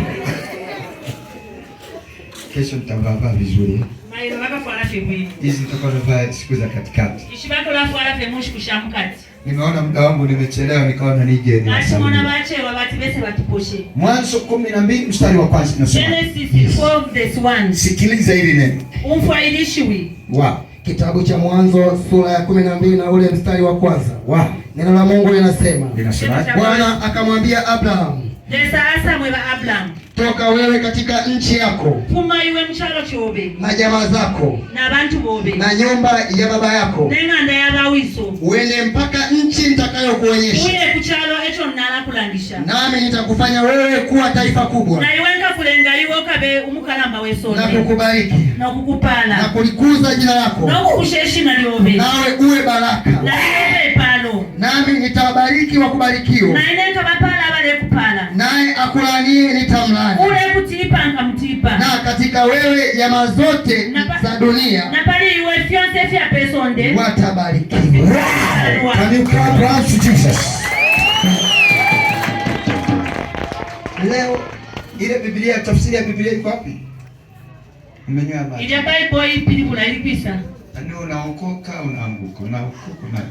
Kesho nitavaa vizuri. Mailo wakafala femili. Hizi nitakuwa navaa siku za katikati. Ishibako la fala femushi kushamkati. Nimeona muda wangu nimechelewa nikaona nije ni. Achimona bache wabati bese batuposhe. Mwanzo 12 mstari wa kwanza nasema. Genesis 12:1. Sikiliza hili neno. Umfailishiwi. Kitabu cha Mwanzo sura ya 12 na ule mstari wa kwanza. Neno la Mungu linasema. Bwana akamwambia Abraham. Desa asa mweba Abraham. Toka wewe katika nchi yako. Puma iwe mchalo chobe. Na jamaa zako. Na bantu bobe. Na nyumba ya baba yako. Nenganda ya bawiso. Uende mpaka nchi nitakayokuonyesha. Uye kuchalo echo nala kulandisha. Nami nitakufanya wewe kuwa taifa kubwa. Na iwenga kulenga iwo kabe umukalamba wesone. Na kukubariki. Na kukupala. Na kulikuza jina lako. Na kukusheshi na liobe. Nawe uwe baraka. Na liobe palo. Nami nitawabariki wakubarikiwa. Na ineka bapala wale kupala. Naye akulaniye nitamlani. Ule kutipa ngamtipa. Na katika wewe jamaa zote za dunia. Na pali iwe fiance fia pesonde. Watabarikiwa. Wow. Can you clap for Jesus? Leo ile Biblia, tafsiri ya Biblia iko wapi? Umenyoa maji. Ile Bible ipi kuna ilipisa? Ndio unaokoka unaanguka, unaokoka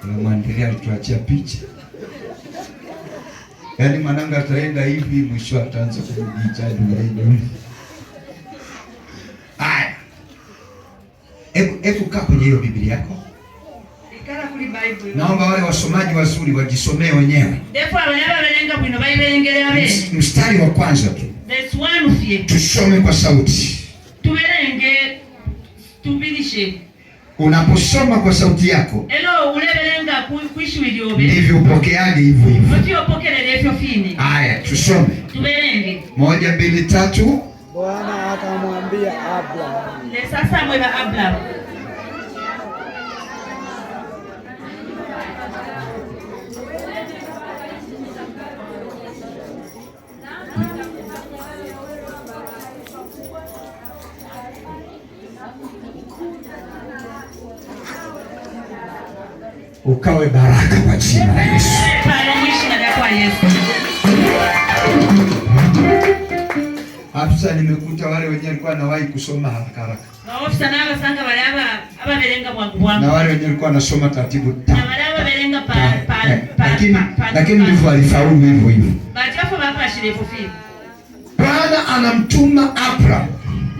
unamwandilia tuachia picha. Yaani mwanangu ataenda hivi mwisho ataanza kujicha ndio. Haya. Hebu kaa kwenye hiyo Biblia yako. Ikala kuli Bible. Naomba wale wasomaji wazuri wajisomee wenyewe. Depo abanyaba belenga bino bayibengelera be. Mstari wa kwanza tu. That's one of you. Tusome kwa sauti. Tuberenge tubilishe. Unaposoma kwa sauti yako, elo ulebelenga kuishwiliobe. Ndivyo upokeaje hivyo hivyo. Mtio pokelele hivyo fini. Haya, tusome. Tuberenge. 1 2 3. Bwana akamwambia Abraham. Le sasa mweba Abraham. Ukawe baraka kwa jina la Yesu. Sasa nimekuta wale wenyewe walikuwa wanawahi kusoma haraka haraka. Na ofisa naba sanga bali aba belenga bwangu bwangu. Na wale wenyewe walikuwa wanasoma taratibu. Na wale aba belenga Lakini ndivyo alifaulu hivyo hivyo. Bati hapo baba shirefu fi. Bwana anamtuma Abraham.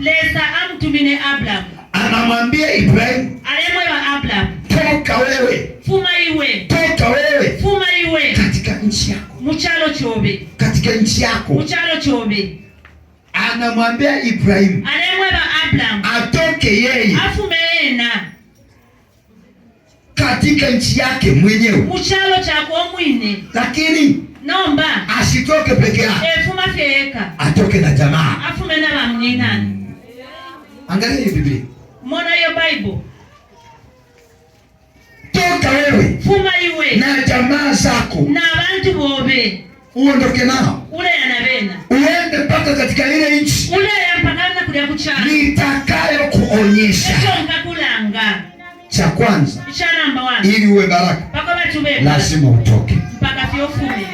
Lesa amtumine Abraham. Anamwambia Ibrahim, alemwe wa Abraham, toka wewe. Fuma iwe. Toka wewe. Fuma iwe. Katika nchi yako. Muchalo chobe. Katika nchi yako. Muchalo chobe. Anamwambia Ibrahim, alemwe wa Abraham, atoke yeye. Afumeena. Katika nchi yake mwenyewe. Muchalo chako mwine. Lakini nomba asitoke peke yake. Fuma feka. Atoke na jamaa. Afumena bamnyina. Angalia hiyo Biblia. Mona hiyo Bible. Toka wewe. Fuma iwe. Na jamaa zako. Na abantu bobe. Uondoke nao. Ule yanabena. Uende mpaka katika ile nchi. Ule yampakana kulia kuchana. Nitakayo kuonyesha. Echo nkakulanga. Cha kwanza. Cha namba 1. Ili uwe baraka. Paka watu bebe. Lazima utoke. Mpaka fiofume.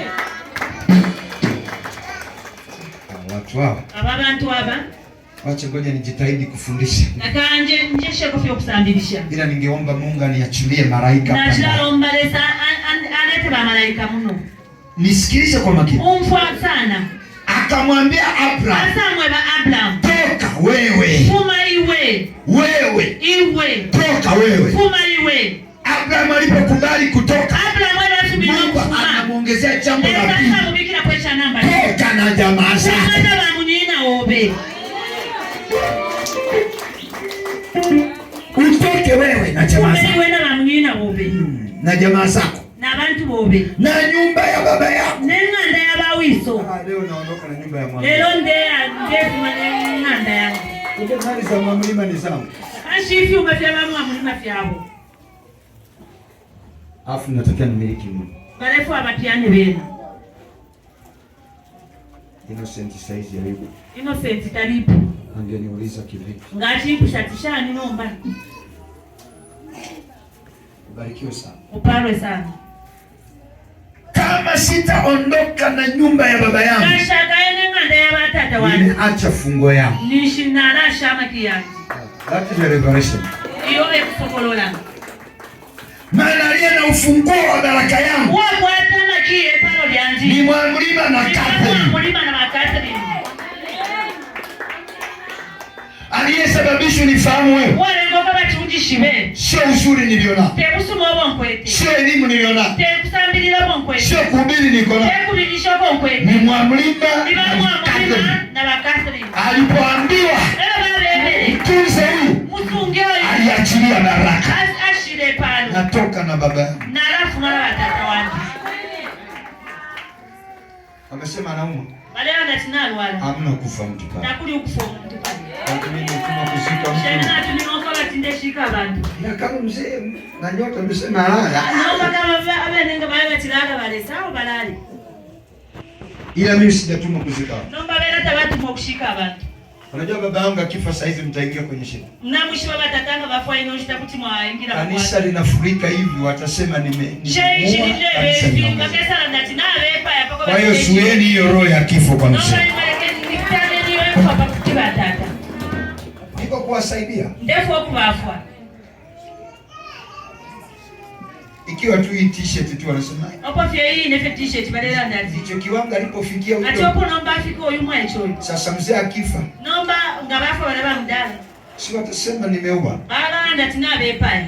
Watu hawa. Abantu aba. Wacha ngoja nijitahidi kufundisha. Nakanje njeshe kofio kusambilisha. Ila ningeomba Mungu aniachilie malaika. Na jlalomba lesa alete ba malaika muno. Nisikilize kwa makini. Umfwa sana. Akamwambia Abraham. Asamwe ba Abraham. Toka wewe. Fuma iwe. Wewe. Iwe. Toka wewe. Fuma iwe. Abraham alipokubali kutoka. Abraham alisubiri Mungu anamuongezea jambo la pili. Sasa mubikira kwecha namba. Toka na jamaa zako. Sasa bamunyina obe. Utoke wewe na jamaa zako. Wewe na bamunyina obe. Na jamaa zako. Na abantu bobe. Na nyumba ya baba yako. Nenganda ya bawiso. Leo naondoka na nyumba ya mama. Leo ndefu manenganda yangu. Ndio mali za mlima ni zangu. Ashifi umefia mama mlima fyabo. Afu natakia nimiliki Mungu. Barefu abatiane bena. Innocent size ya hiyo. Innocent karibu. Angeniuliza kivipi? Ngati kushatishani nomba. Ubarikiwe sana. Uparwe sana. Kama sitaondoka na nyumba ya baba yangu. Kashaka ene nganda ya batata wangu. Nimeacha fungo yangu. Nishinara shama kiyangu. That is the revelation. Iyo ekukolola. Maana aliye na ufunguo wa baraka yangu. Wabwata na kie palo lyanzi. Ni mlima na Catherine. Mlima na Catherine. Aliyesababisha nifahamu wewe. Wale ngoba batujishibe. Sio uzuri niliona. Tebusuma bonkwete. Sio elimu niliona. Tebusambilira bonkwete. Sio kuhubiri niliona. Tekubilisha bonkwete. Ni mlima na Catherine. Alipoambiwa tunze huyu, musunge huyu, aliachilia baraka. Ashire palo. Natoka na baba yangu. Na alafu mara watata wangu. Amesema anauma. Wale wanatinalo wale. Hamna kufa mtu pale. Nakuli ukufa mtu pale. Mimi kama kushika mtu. Shana tuniokola tindeshika abantu. Na kama mzee na nyota amesema haya. Naomba kama abenenga bawe tilaga wale sawa balali. Ila mimi sijatuma kuzika. Naomba wale tabatu mkushika abantu. Unajua baba yangu akifa saa hizi mtaingia kwenye shida. Mnamwishi baba tatanga bafua ino shitakuti mwaingira kwa. Kanisa linafurika hivi watasema Kwa hiyo sueni hiyo roho ya kifo kwa mzee. Niko kuwasaidia. Ndefu kubafua. Ikiwa tu hii t-shirt tu wanasema. Hapo pia hii ni t-shirt badala ndazi. Hicho kiwango alipofikia huko. Atopo naomba afike huyu mwacho. Sasa mzee akifa. Naomba ngabafa wale ba mdala. Si watasema nimeua. Bala ndatina bepai.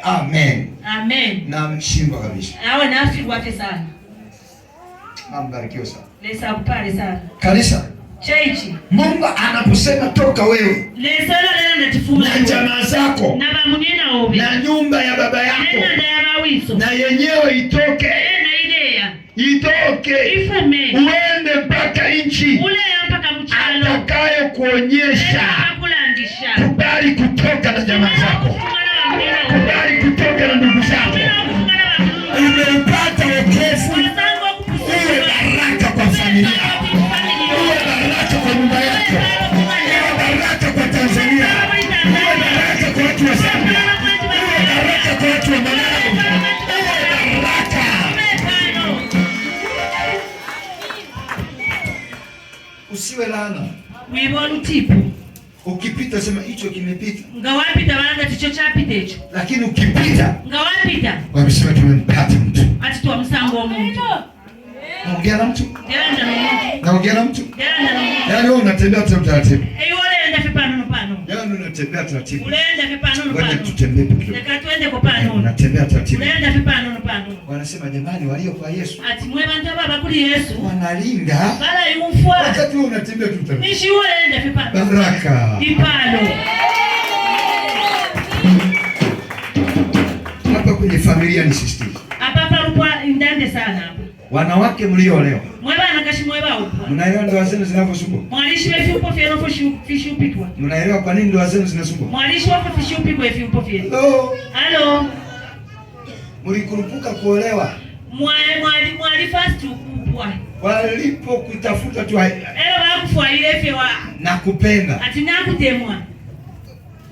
Amen. Amen. Na mshimba kabisa. Awe na afi wake sana. Mbarikiwe sana. Lesa kupale sana. Kanisa. Cheichi. Mungu anaposema toka wewe. Lesa la ndatifunga. Na jamaa zako. Na bamunina obi. Na nyumba ya baba yako. Na ya bawiso. Na yenyewe itoke. Na idea. Itoke. Ifume. Uende mpaka nchi. Ule mpaka mchalo. Atakayo kuonyesha. Kubali kutoka na jamaa zako. Kubali kutoka na ndugu zako. Umepata wokovu. Uwe baraka kwa familia. Uwe baraka kwa nyumba yako. Uwe baraka kwa Tanzania. Uwe baraka kwa watu wa Zambia. Uwe baraka kwa watu wa Malawi. Uwe baraka. laana. Mwibona utipo. Ukipita sema hicho kimepita. Ngawapita wanga ticho chapita hicho. Lakini ukipita ngawapita wamesema tumempata mtu. Ati tu msango wa mtu. Naongea na mtu? Ndio ndio. Naongea na mtu? Ndio ndio. Yaani wewe unatembea taratibu. Wale enda vipano pano. Yaani unatembea taratibu. Unaenda vipano pano. Wewe tutembee kidogo. Nataka tuende kwa pano. Unatembea taratibu. Unaenda vipano pano. Wanasema jamani walio kwa Yesu. Ati mwe bantu baba kuli Yesu. Wanalinga. Bala yumfwa. Wakati wewe unatembea taratibu. Nishi wewe enda vipano. Baraka. Vipano. Hapa kwenye familia ni sisitizo. Hapa rupa ndande sana hapa. Wanawake mliolewa. Mweba nakashi mweba upo. Mnaelewa ndoa zenu zinavyosumbua? Mwalishi wewe upo fiero fishu upikwa. Mnaelewa kwa nini ndoa zenu zinasumbua? Mwalishi wako fishu upikwa hivi upo fiero. Hello. Halo. Mlikurupuka kuolewa. Mwali fast ukupwa. Walipo kutafuta tu wakufwa ile fiwa. Nakupenda. Ati nakutemwa.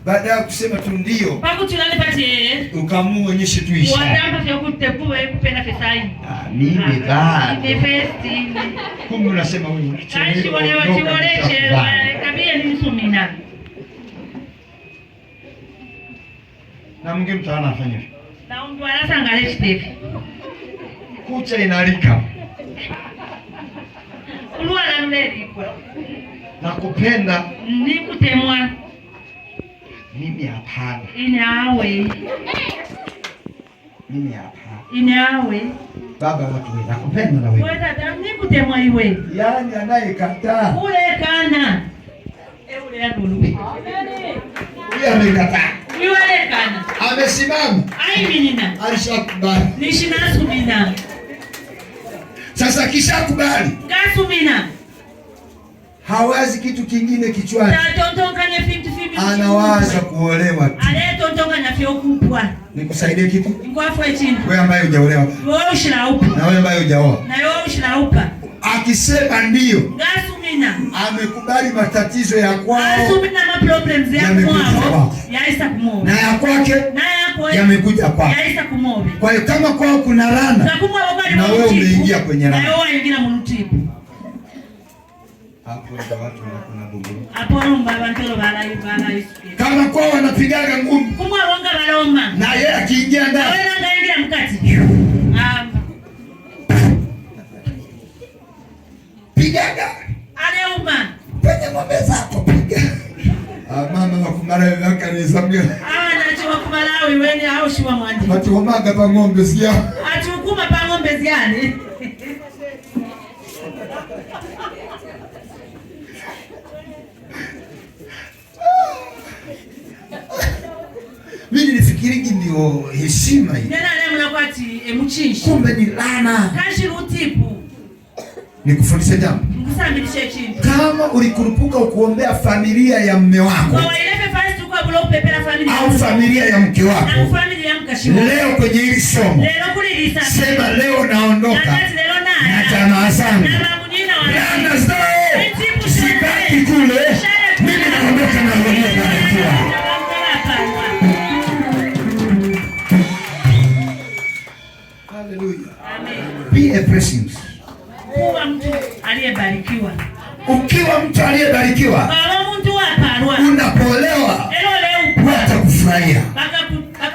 Baada ya kusema tu ndio. Paku tulale pati ukamuonyeshe tu ishara. Wadamba vya kutepuwe kupenda fesai. Mimi bado. Nimefesti. Kumbe unasema wewe Aishi wale wachiwoleche kabia ni msumina. Na mwingine mtaana afanye hivi. Na mtu anasangale stepi. Kucha inalika. Ulua na nuleli kwa. Nakupenda. Nikutemwa. Mimi hapana. Inawe. Mimi hapana. Inawe. Baba watu wewe nakupenda na wewe. Wewe dada nikutemwa iwe. Yaani anayekataa. Ule kana. Ule adulu. Yeye amekataa. Ule kana. Amesimama. Ai minina. Alishakubali. Nishina sumina. Sasa kishakubali. Gasumina. Hawazi kitu kingine kichwani. Tatontonga nye 50-50. Anawaza kuolewa tu. Aletontonga na fyo kupwa. Nikusaidie kitu? Ngwafu echindu. Wewe ambaye hujaolewa. Wewe ushiraupa. Na wewe ambaye hujaoa. Na wewe ushiraupa. Akisema ndio. Gasumina. Amekubali matatizo ya kwao. Gasumina ma problems ya kwao. Yaisa kumobe. Na ya kwake. Na ya kwake. Yamekuja kwako. Yaisa kumobe. Kwa hiyo kama kwao kuna laana. Na wewe umeingia kwenye laana. Na wewe ingia mutipu. Hapo ndio watu wanakuna bunguru. Hapo rumba bantolo bala. Kama kwao wanapigaga ngumi. Kumwa wanga baloma. Na yeye akiingia ndani. Na wewe anaingia mkati. Pigaga. Aleuma. Kwenye ng'ombe zako piga. Mama wakumara waka ni samia. Na chiwa kumalawi weni au shiwa mwandi. Watu homaga pa ng'ombe sikia. Atukuma pa ng'ombe ziani. Mimi nilifikiri ndio heshima hii. Nena leo mnakwati emuchinshi. Kumbe ni laana. Kashi rutipu. Nikufundishe jambo. Nikusambilishe chintu. Kama ulikurupuka ukuombea familia ya mume wako. Kwa wailepe fast kwa bulo pepela familia. Au familia ya mke wako. Na familia ya mkashimu. Leo kwenye hili somo. Leo kulilisa. Sema leo naondoka. Na jamaa zangu. Na mamunina wa. Laana zao. Sibaki kule. Mimi naondoka na wewe barikiwa. Be a blessing. Kuwa mtu aliyebarikiwa. Ukiwa mtu aliyebarikiwa. Baba mtu aparwa. Unapolewa. Watakufurahia.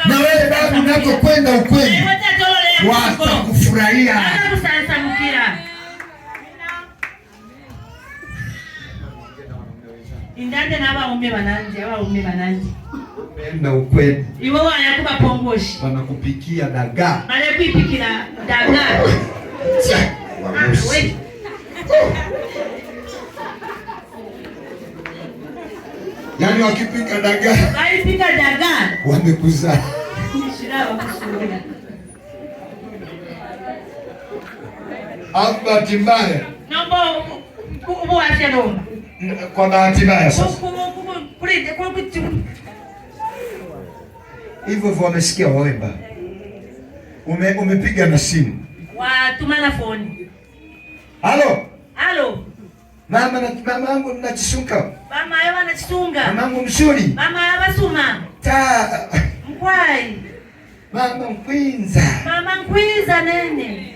Na wewe baba unapokwenda ukweni. Watakufurahia. Indande na abaume bananje. Enda ukweni. Iwe wayakuba pongoshi. Wanakupikia dagaa. Bale kuipikira dagaa. Yaani wakipika dagaa. Wakipika dagaa. Wamekuzaa. Shirawa kusuria. Bahati mbaya. Naomba ubuache nomba. Kwa bahati mbaya sasa. Hivyo wamesikia wawemba. Umepiga na simu. Watumana phone. Halo. Halo. Mama yangu nachisunga. Mama yaba nachisunga. Mama yangu mzuri. Mama yaba suma. Mkwai. Mama mkwinza. Mama mkwinza nene.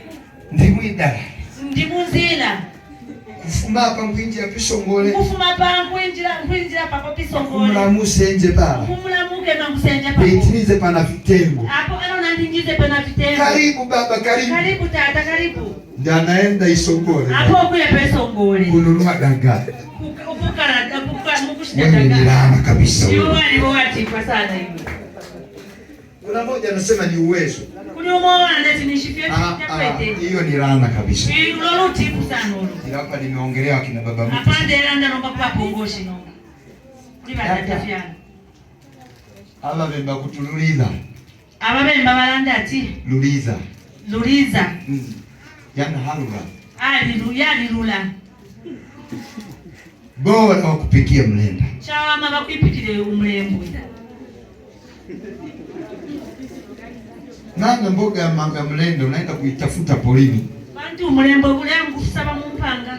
Ndimwida. Ndimuzila. Kufuma hapa nkwinjira pisongole. Kufuma hapa nkwinjira papa pisongole. Kumlamuse nje pala. Kumlamuke mangusenje papa. Petinize pana vitengo. Hapo ana ndingize pana vitengo. Karibu baba, karibu. Karibu tata, karibu. Ndio anaenda Isongole. Hapo kuya Isongole. Kununua dagaa. Ukukara mukushida Wewe ni dagaa. laana kabisa. Sio wali kwa sana hivi. Kuna mmoja anasema ni uwezo. Hiyo ni laana kabisa. Hapa nimeongelea akina baba mtu. Aba bemba kutululiza. Aba bemba balanda ati. Luliza. Luliza. Yana harula. Lula. Bora wa kupikia mlenda. Chawa mama kuipikile umlembo. Nana mboga ya manga mlenda unaenda kuitafuta porini. Bantu mlembo ule ngusaba mumpanga.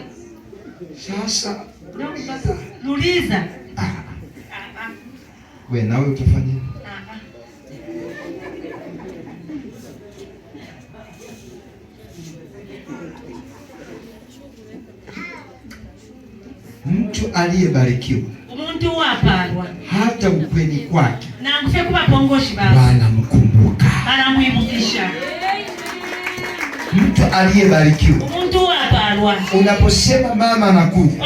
Sasa Luliza. Wewe nawe utafanya? Mtu aliyebarikiwa, umuntu wapalwa, hata ukweni kwake na ngufye kuba pongoshi baba wanamkumbuka, anamuibukisha. Mtu aliyebarikiwa, umuntu wapalwa, unaposema mama anakuja,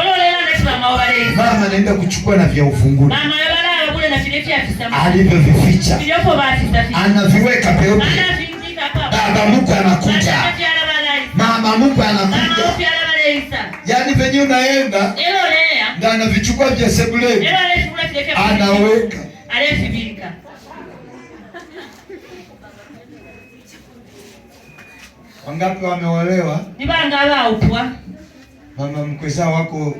mama anaenda kuchukua na vya ufunguni, mama yabala kule na vile vya afisa, alivyovificha anaviweka peupe. Baba mkwe anakuja, mama mkwe anakuja. Yaani venye unaenda ndio anavichukua vya sebuleni, anaweka. Wangapi wameolewa? Nibanga upwa. Mama mkwe zao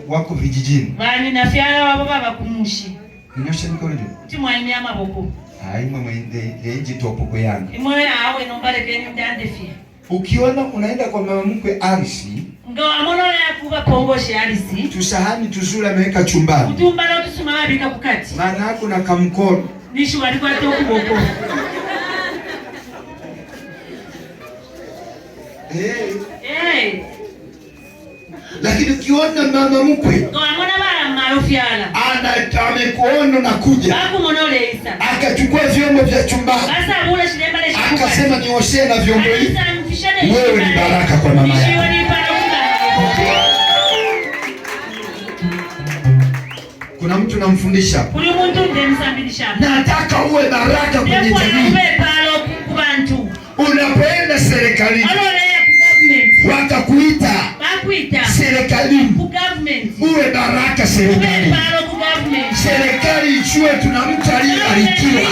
wako vijijini. Bani na fyala wabo baba kumushi. Ninyoshe mikono juu. Timwaini amaboko. Haimo mwende enji topoko yangu. Imwe awe nombale keni mdande fia. Ukiona unaenda kwa mama mkwe arisi, ngawa mono ya kuba pongoshi arisi. Tusahani tuzula ameweka chumbani. Utumbala tusuma bika kukati. Maana yako na kamkono. Nishu walikuwa toku boko. Hey. Lakini ukiona mama mkwe amekuona na kuja, akachukua vyombo vya chumbani, akasema nioshe na vyombo hivi, wewe ni baraka kwa mama yako. Kuna mtu namfundisha, nataka uwe baraka kwenye jamii. Unapoenda serikalini wakakuita serikalini, uwe baraka serikalini. Serikali ichue tuna mtu aliyebarikiwa.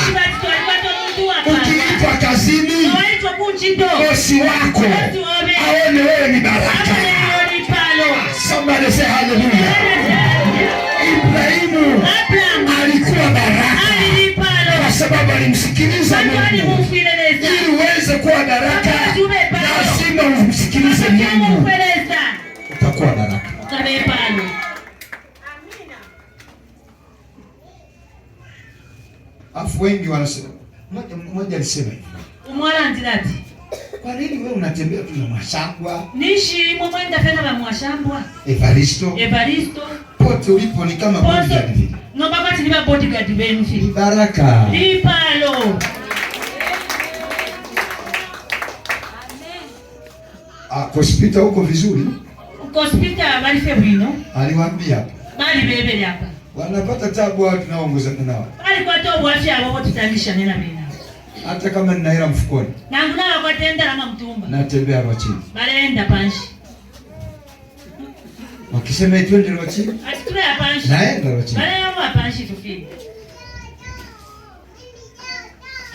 Ukiitwa kazini, bosi wako aone wewe ni baraka. Somebody say hallelujah. Ibrahimu alikuwa baraka kwa sababu alimsikiliza Mungu. Ili uweze kuwa baraka, lazima umsikilize Mungu. Utakuwa baraka. Afu wengi wanasema, mmoja alisema hivi, kwa nini wewe unatembea tu na Mwashambwa? Nishi mwenda fena ba Mwashambwa. Evaristo. Pote ulipo ni kama bodyguard vile. No baba tiniba bodyguard wenu vile. Baraka. Ni palo. Hospita huko vizuri? Hospita bali febino. Aliwaambia hapa. Bali bebe hapa. Wanapata tabu wao tunaoongozana nao. Bali kwa tobo afya wao tutamisha nena bena. Hata kama nina hela mfukoni. Nangu nao kwa tenda kama mtumba. Natembea Rwachini. Balenda panshi. Wakisema twende Rwachini? Atitule panshi. Naenda Rwachini. Balenda panshi tufike.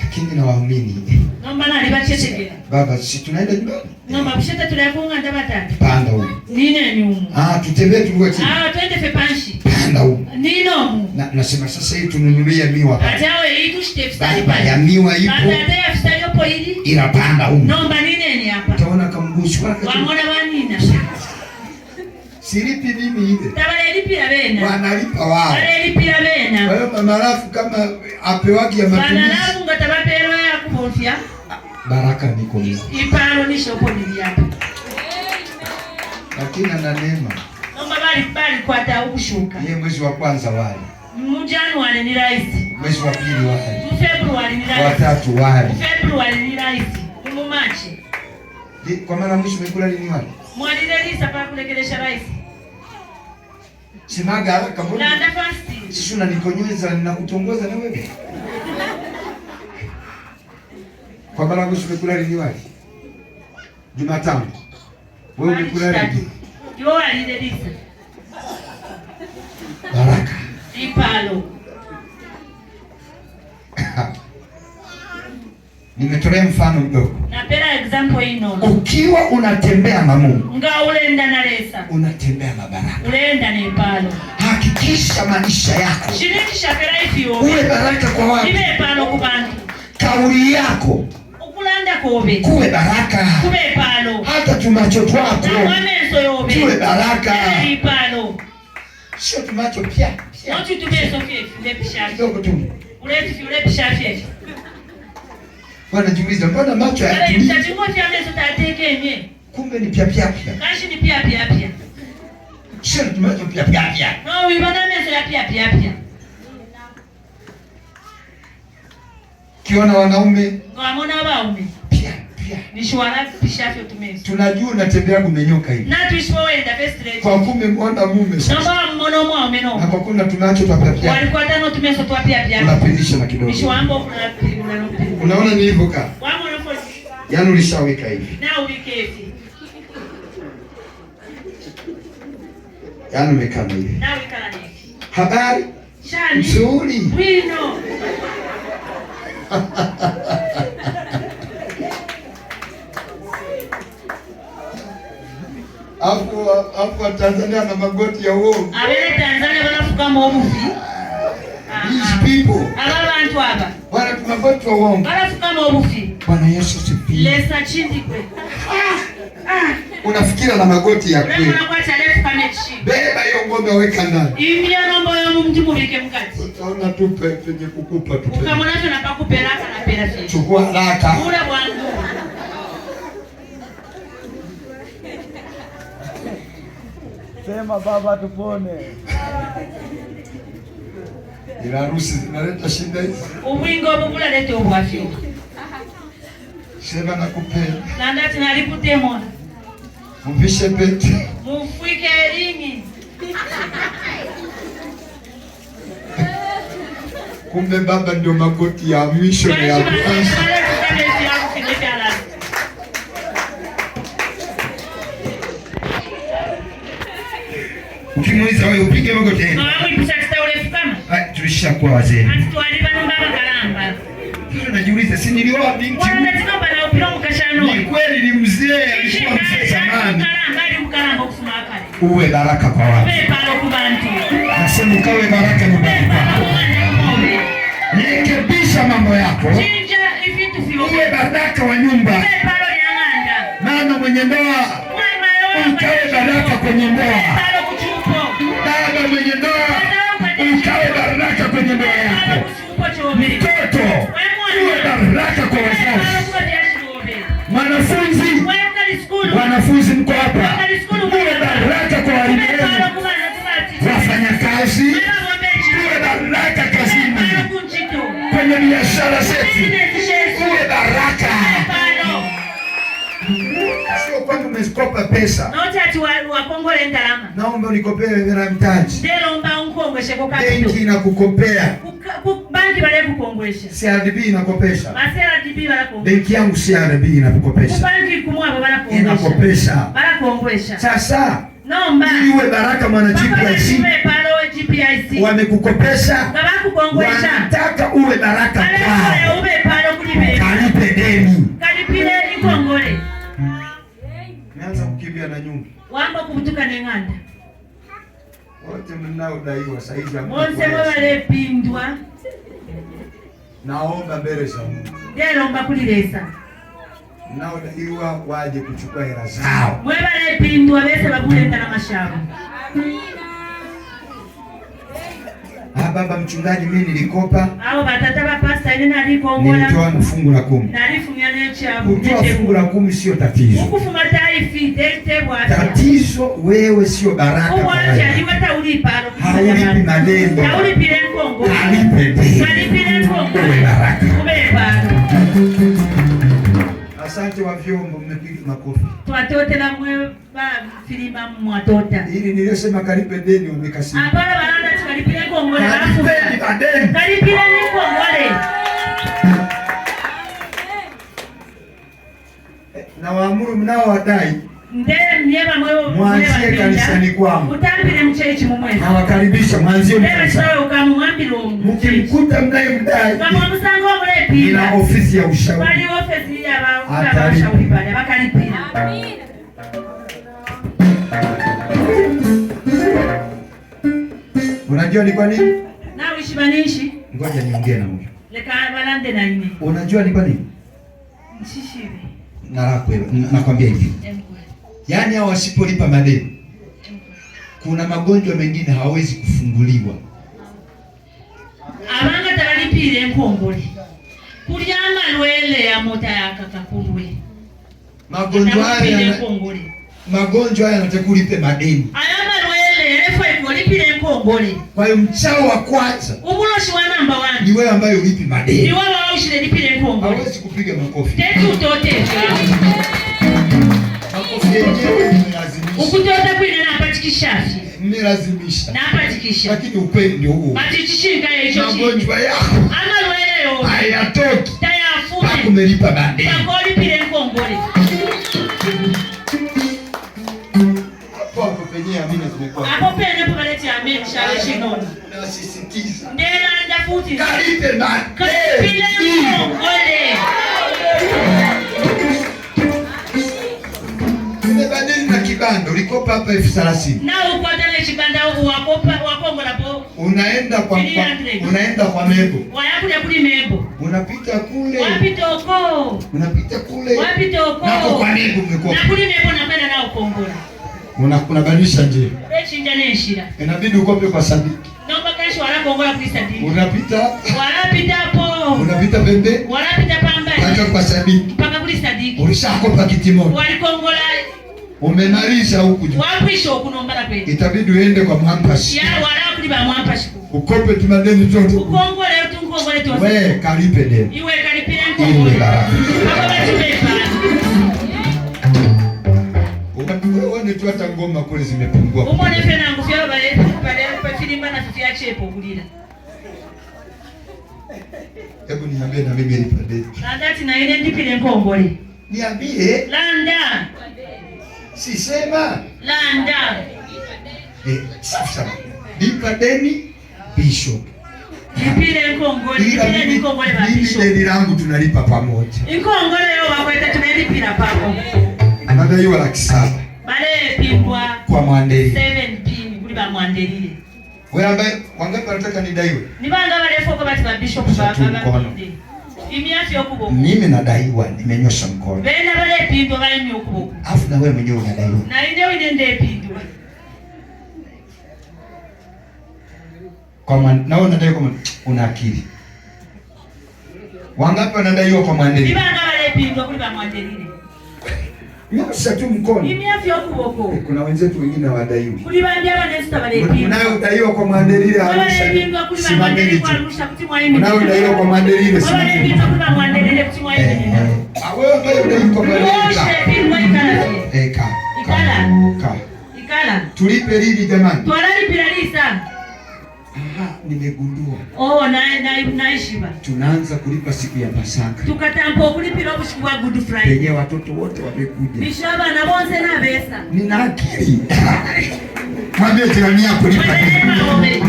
Lakini na waamini. Nomba na libachechekera. Baba, si tunaenda nyumbani? Nomba busheta tuliafunga ndabatatu. Panda huko. Nine ni umu. Tutembee tu Rwachini. Twende fe panshi. Panda huko. Nino umu. Nasema sasa hii tununulia miwa hapa. Atawe hii tushite fstari pale. Ya miwa ipo. Baba ya fstari yopo hili. Ila panda huko. Nomba nine ni hapa. Utaona kamgushi wake. Wamona wanina. Silipi mimi ile. Tabale lipira bena. Wanalipa wao. Wale lipira bena. Kwa hiyo mama rafu kama apewagi ya matumizi. Bana rafu ngatabapero ya kubofya. Baraka niko mimi. Iparo ni shopo ni hapa. Lakini ana neema. bali kwata ukushuka. Yeye mwezi wa kwanza wali. Mu January ni rais. Mwezi wa pili wali. Mu February ni rais. Wa tatu wali. Mu February ni rais. Mu March. Kwa maana mwisho umekula lini wali? Mwalilelisa pa kulekelesha rais. Simaga haraka mbona? Na nafasi. Sisi unanikonyeza ninakutongoza na wewe. Kwa maana mwisho umekula lini wali? Jumatano. Wewe umekula lini? Yo alilelisa. Baraka. Ipalo. Nimetolea mfano mdogo. Napenda example ino. Ukiwa unatembea na Mungu, nga ulenda na lesa, unatembea na baraka. ulenda na ipalo. Hakikisha maisha yako Shirikisha pera ifyo. uwe baraka kwa watu. Ibe ipalo kubantu. Kauli yako Ukulanda kobe. kuwe baraka. Kube ipalo. Hata tumacho twako Mwameso yobe. tuwe baraka. Ipalo. Sio tumacho pia. Noti tubeso fie lepisha. Kidogo tu. Ulepisha fie. Wanajiuliza mbona macho Kale hayatulii? mtachingoti ameso tatekenye. Kumbe ni pia. Kashi ni pia. Sio tumacho pia. No, wibana meso ya pia. Kiona wanaume Ngwamona baume. pia. Nishwara pisha fie tumeso. Tunajua unatembea kumenyoka hivi. Na tuishwenda first rate. Kwa kumbe muona mume sasa. Namba mmono mwa umeno. Na kwa kuna tunacho pia. Walikuwa tano tumeso twa pia. Unapindisha na kidogo. Nishwambo kuna Unaona nilivyokaa? Wamo nafo. Yaani ulishaweka hivi. Na ubikefi. Yaani umekaa hivi. Na wikala niki. Habari? Shani. Nzuri. Wino. Hapo Tanzania na magoti ya uongo. Abele Tanzania wanafuka mobufi. These people. Aba bantu aba. Wana magoti ya uongo. Wanafuka mobufi. Bwana Yesu asifiwe. Lesa chindi kwe. Unafikira na magoti ya kweli. Unakuwa chalefu kamechi. Beba hiyo ngombe weka ndani. Imbia nombo ya mumti mubike mkati. Utaona tu penye kukupa tu. Ukamonacho na pakupelaka na pera fie. Chukua haraka. Ule bwangu. Sema baba tupone. Ila harusi zinaleta shida hizi. Ubwingo bubula lete ubwafyo. Sema nakupenda. Na ndati nalikutemwa. Mvishe pete. Mufwike ringi. Kumbe baba ndio magoti ya mwisho na ya kwanza. Ukimuuliza wewe upige magoti. Tulishakuwa wazee. Sasa najiuliza si nilioa binti. Ni kweli ni mzee, alikuwa mzee zamani. Uwe baraka kwa watu. Nasema ukawe baraka nyumbani kwako. Rekebisha mambo yako. Uwe baraka wa nyumba. Mama mwenye ndoa, ukawe baraka kwenye ndoa. Baba mwenye ndoa, ukawe baraka kwenye ndoa yako. Mtoto, uwe baraka kwa wazazi. Wanafunzi mko hapa, uwe baraka kwa walimu wenu. Wafanyakazi, uwe baraka kazini. Kwenye biashara zetu, uwe baraka. Sio kwamba umekopa pesa. Naomba unikopee hela ya mtaji. Benki inakukopea. CRDB inakopesha. Benki yangu CRDB inakukopesha. Inakopesha. Sasa ili uwe baraka mwana GPIC. Wamekukopesha. Wanataka uwe baraka kwao. Kalipe deni. Naanza kukimbia na nyumba. Wamba kubutuka nenganda. Wote mnaodaiwa sasa hivi Monse wale pindwa. naomba mbele za Mungu. Ndelomba kulilesa. Mnaodaiwa waje kuchukua hela zao. Mwebale pindwa bese babulenda na mashamba. Baba mchungaji, mimi nilikopa. Hao batata ba pasta ile naliko ngola. Nilitoa fungu la 10. Nalifu nyane chabu. Kutoa fungu la 10 sio tatizo. Ukufuma tai Tatizo wewe sio baraka. Haulipi madeni. Uwe baraka. Asante wa vyombo, mmepiga makofi. Twatotela mwe ba filima mwatota. Ili nilisema kalipe deni wamekasema. Abana baranda tukalipile kongole. Kalipile kongole. Na waamuru mnao wadai. Ndee mnyeba mwewe mwanzie kanisani kwangu. Utambile mchechi mumwezi. Na wakaribisha mwanzie kanisani. Wewe ukamwambile mkimkuta mnaye mdai. Kama msango mle pia. Ina ofisi ya ushauri. Bali ofisi ya ushauri pale bakalipia. Amen. Unajua ni kwa nini? Na ushibanishi. Ngoja niongee na huyo. Leka balande na nini? Unajua ni kwa nini? Mshishiwe. Nakwambia hivi. Yaani hao wasipolipa madeni, kuna magonjwa mengine hawezi kufunguliwa. Abanga tabalipire nkongole. Kulyama lwele ya mota yakakakulwe. Magonjwa haya yanataka kulipe madeni. Ayama lwele efo ikolipire nkongole. Kwa hiyo mchao wa kwanza, ubuloshi wa namba 1 ni wewe ambaye ulipi madeni. Ni wewe ushile lipire nkongole. Hawezi kupiga makofi. Tetu tote. Makofi yenyewe ni lazima. Ukutota kwine na patikishafi. Ni lazimisha. Na patikisha. Lakini ukweli ndio huo. Patikishinga hicho chini. Magonjwa yako ama lwele yo hayatoki. Tayafume. Hakumelipa madeni. Pakoli pire nkongole. Hapo penye amina zimekuwa. Hapo penye pokaleti amina shale shinoni. Na sisitiza. Ndela ndafuti. Kalipe madeni. Kalipile nkongole. Umebadili na kibanda, ulikopa hapa 30,000. Na ukotele kibanda wakongola po. Unaenda kwa Mebo. Wayakuja kuli Mebo. Unapita kule. Wapita huko. Unapita kule. Wapita huko. Nako kwa Mebo umekopa. Na kuli Mebo napenda nao kongola. Unabadilisha njia. Chinja neshira. Inabidi ukope kwa Sadiki. Naomba kashi wala kongola kwa Sadiki. Unapita hapo. Unapita pembe. Wanapita pamba. Paka kwa Sadiki. Paka kuli Sadiki. Ulishakopa kitimoto. Walikongola. Umemaliza huku juu. Wapisho kunombala pende. Itabidi uende kwa Mwampashi. Ya wala kuli ba Mwampashi. Ukope tumadeni tote. Ukongole tukongole tote. Wewe kalipe deni. Iwe kalipile nkongole. Iwe baraka. Baba tumepa. Uone tu hata ngoma kule zimepungua. Umone pena ngufia bale pa filimba na fifia chepo kulila. Hebu niambie na mimi lipa deni. Landati na ile ndipile nkongole. Niambie. Landa. Sisema. Landa. Sasa. Lipa deni Bishop. Lipile nkongole, lipile nkongole ba Bishop. Mimi deni langu tunalipa pamoja. Nkongole yo wakweta tunalipila papo. Anadaiwa 700,000. Bale pimbwa kwa Mwandeli. 7 pin kuli ba Mwandelile. Wewe ambaye wangapi wanataka nidaiwe? Ni banga wale foko bati ba Bishop ba baba. Imiafi okubo. Mimi nadaiwa, nimenyosha mkono. Bena bale pimbwa bale mi okubo. Afu na wewe mwenyewe unadaiwa. Na ile inende pimbwa. Kwa nao unadaiwa kwa una akili. Wangapi wanadaiwa kwa Mwandeli? Ni banga wale pimbwa kuli ba Mwandelile. Nyosha tu mkono. Imiafi okubo. Kuna wenzetu wengine hawadaiwi. Kuli banga wale sita bale pimbwa. Unayodaiwa kwa Mwandeli Arusha. Simameni tu. Unayodaiwa kwa Mwandeli simameni. Wewe ambaye unadaiwa kwa Mwandeli. Ikala. Tulipe lini jamani? Twalipira lisa. Nimegundua. Oh, naishiba. Tunaanza kulipa siku ya Pasaka. Tukatampo kulipira usiku wa Good Friday. Penye watoto wote wamekuja. Bishaba na bonse na besa. Nina akili. Mwambie jirani yako lipa deni.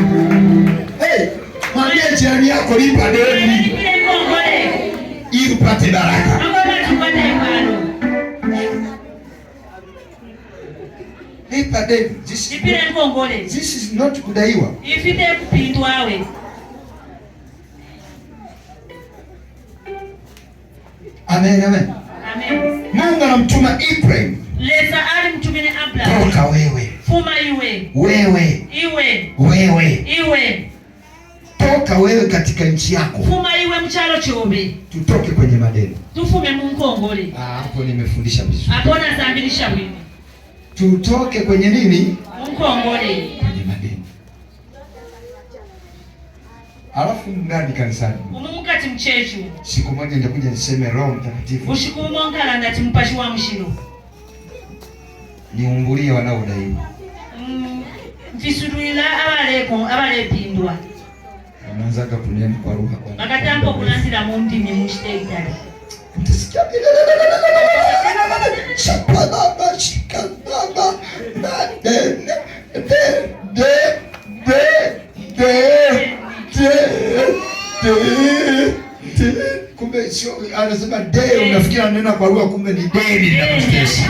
Mwambie jirani yako lipa deni. Ili upate baraka. Lipa deni. This is not kudaiwa. Ifite kupindwawe. Amen, amen. Amen. Mungu anamtuma Ibrahim. Leza ali mtumine Abraham. Toka wewe. Fuma iwe. Wewe. Iwe. Wewe. Iwe. toka wewe katika nchi yako. Fuma iwe mchalo chobe. Tutoke kwenye madeni. Tufume mu nkongole. Hapo nimefundisha vizuri. Hapo nasambilisha wewe. Tutoke kwenye nini? Nkongole. Kwenye madeni. Alafu ndani kanisani. Umumukati mchechu. Siku moja nitakuja niseme Roho Mtakatifu. Ushikumonga ndati mpashi wa mshiro. Niumbulie wanaodaiwa. Mfisuruila abalepindwa. Anaanzaga kunena kwa lugha kwa. Akatampo kulandira mu ndimi mushiteitali. Utasikia shapana shikana kumbe sio anasema unafikiri ananena kwa lugha kumbe ni deni na kutesa.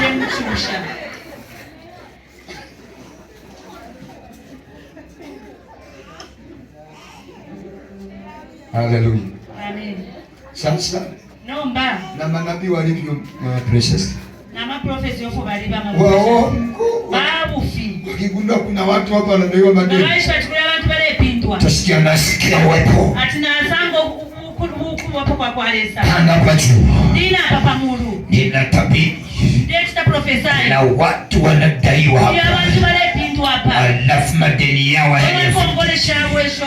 Haleluya. Amen. Sasa Nomba na manabii walivyo precious. na maprofesi yofo baliba mabufi. Wao Babufi. ukigundua kuna watu hapa wanadaiwa madeni. Maisha tukula abantu balepindwa. Utasikia nasikia uwepo. Atina zango wapo kwa kwalesa. Pana kwa juu. Nina papa muru. Nina tabiri. Dekta profesai. Na watu wanadaiwa hapa. Ya watu balepindwa hapa. Alafu madeni yao Kama kongole shawesho.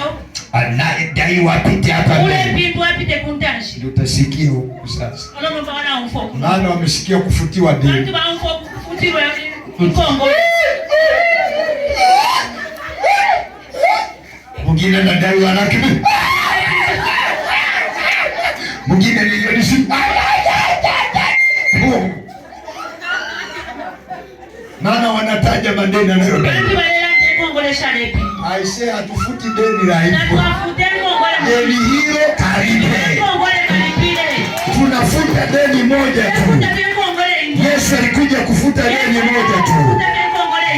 Anayedaiwa apite hapa mbele. Ule pindwa apite kuntashi. Ndio utasikia huku sasa. Olomo bana umfoku. Maana wamesikia kufutiwa deni. Watu ba umfoku kufutiwa mkongole. Mwingine anadaiwa laki. Mwingine milioni 60. Maana wanataja madeni anayodai. Watu balela kongole shalepi. Aisee hatufuti deni la hivyo. Na tuwafute kongole. Deni hilo karibe. Kongole karibile. Tunafuta deni moja tu. Yesu alikuja kufuta deni moja tu.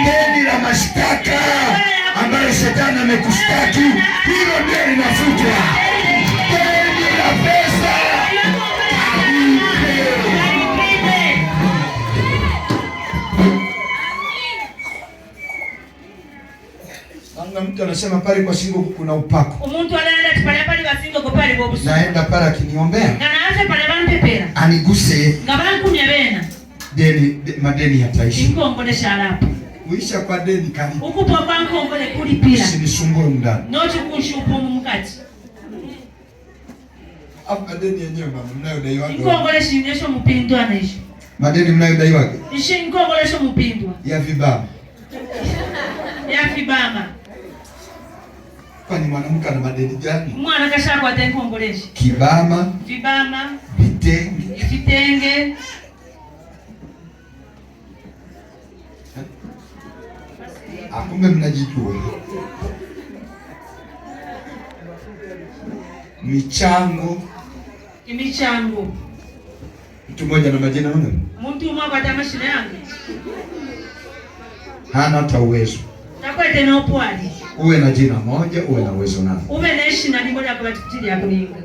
Deni la mashtaka ambayo shetani amekushtaki, hilo ndio linafutwa. Deni la pesa. Anga mtu anasema pale kwa singo kuna upako. Umuntu anaenda tipale pale basingo ko pale bobusu. Naenda pale akiniombea. Nganaanze pale bampepera. Aniguse. Ngabankunya bena. Madeni yataishi. Nkongole shalapo. Uisha kwa deni karibu. Ukupwa kwa nkongole kulipira. Usinisumbue ndani. Noti kushupu mumukati. Hapa deni yenyewe mama mnayodaiwa. Nkongole shinesho mupindwa nesho. Madeni mnayodaiwa. Ishi nkongole sho mupindwa. Ya vibama. Ya vibama. Kwani mwanamke ana madeni gani? Mwana kashakwa tenkongolesha. Kibama, Vibama, vitenge. vitenge. Kumbe mnajijua. Michango. Imichango. Mtu mmoja na majina nani? Muntu mmoja atamashina yangu. Hana hata uwezo. Takwete na upwali. Uwe na jina moja, uwe na uwezo nao. Uwe na ishi na limoja kwa tutili ya kuninga.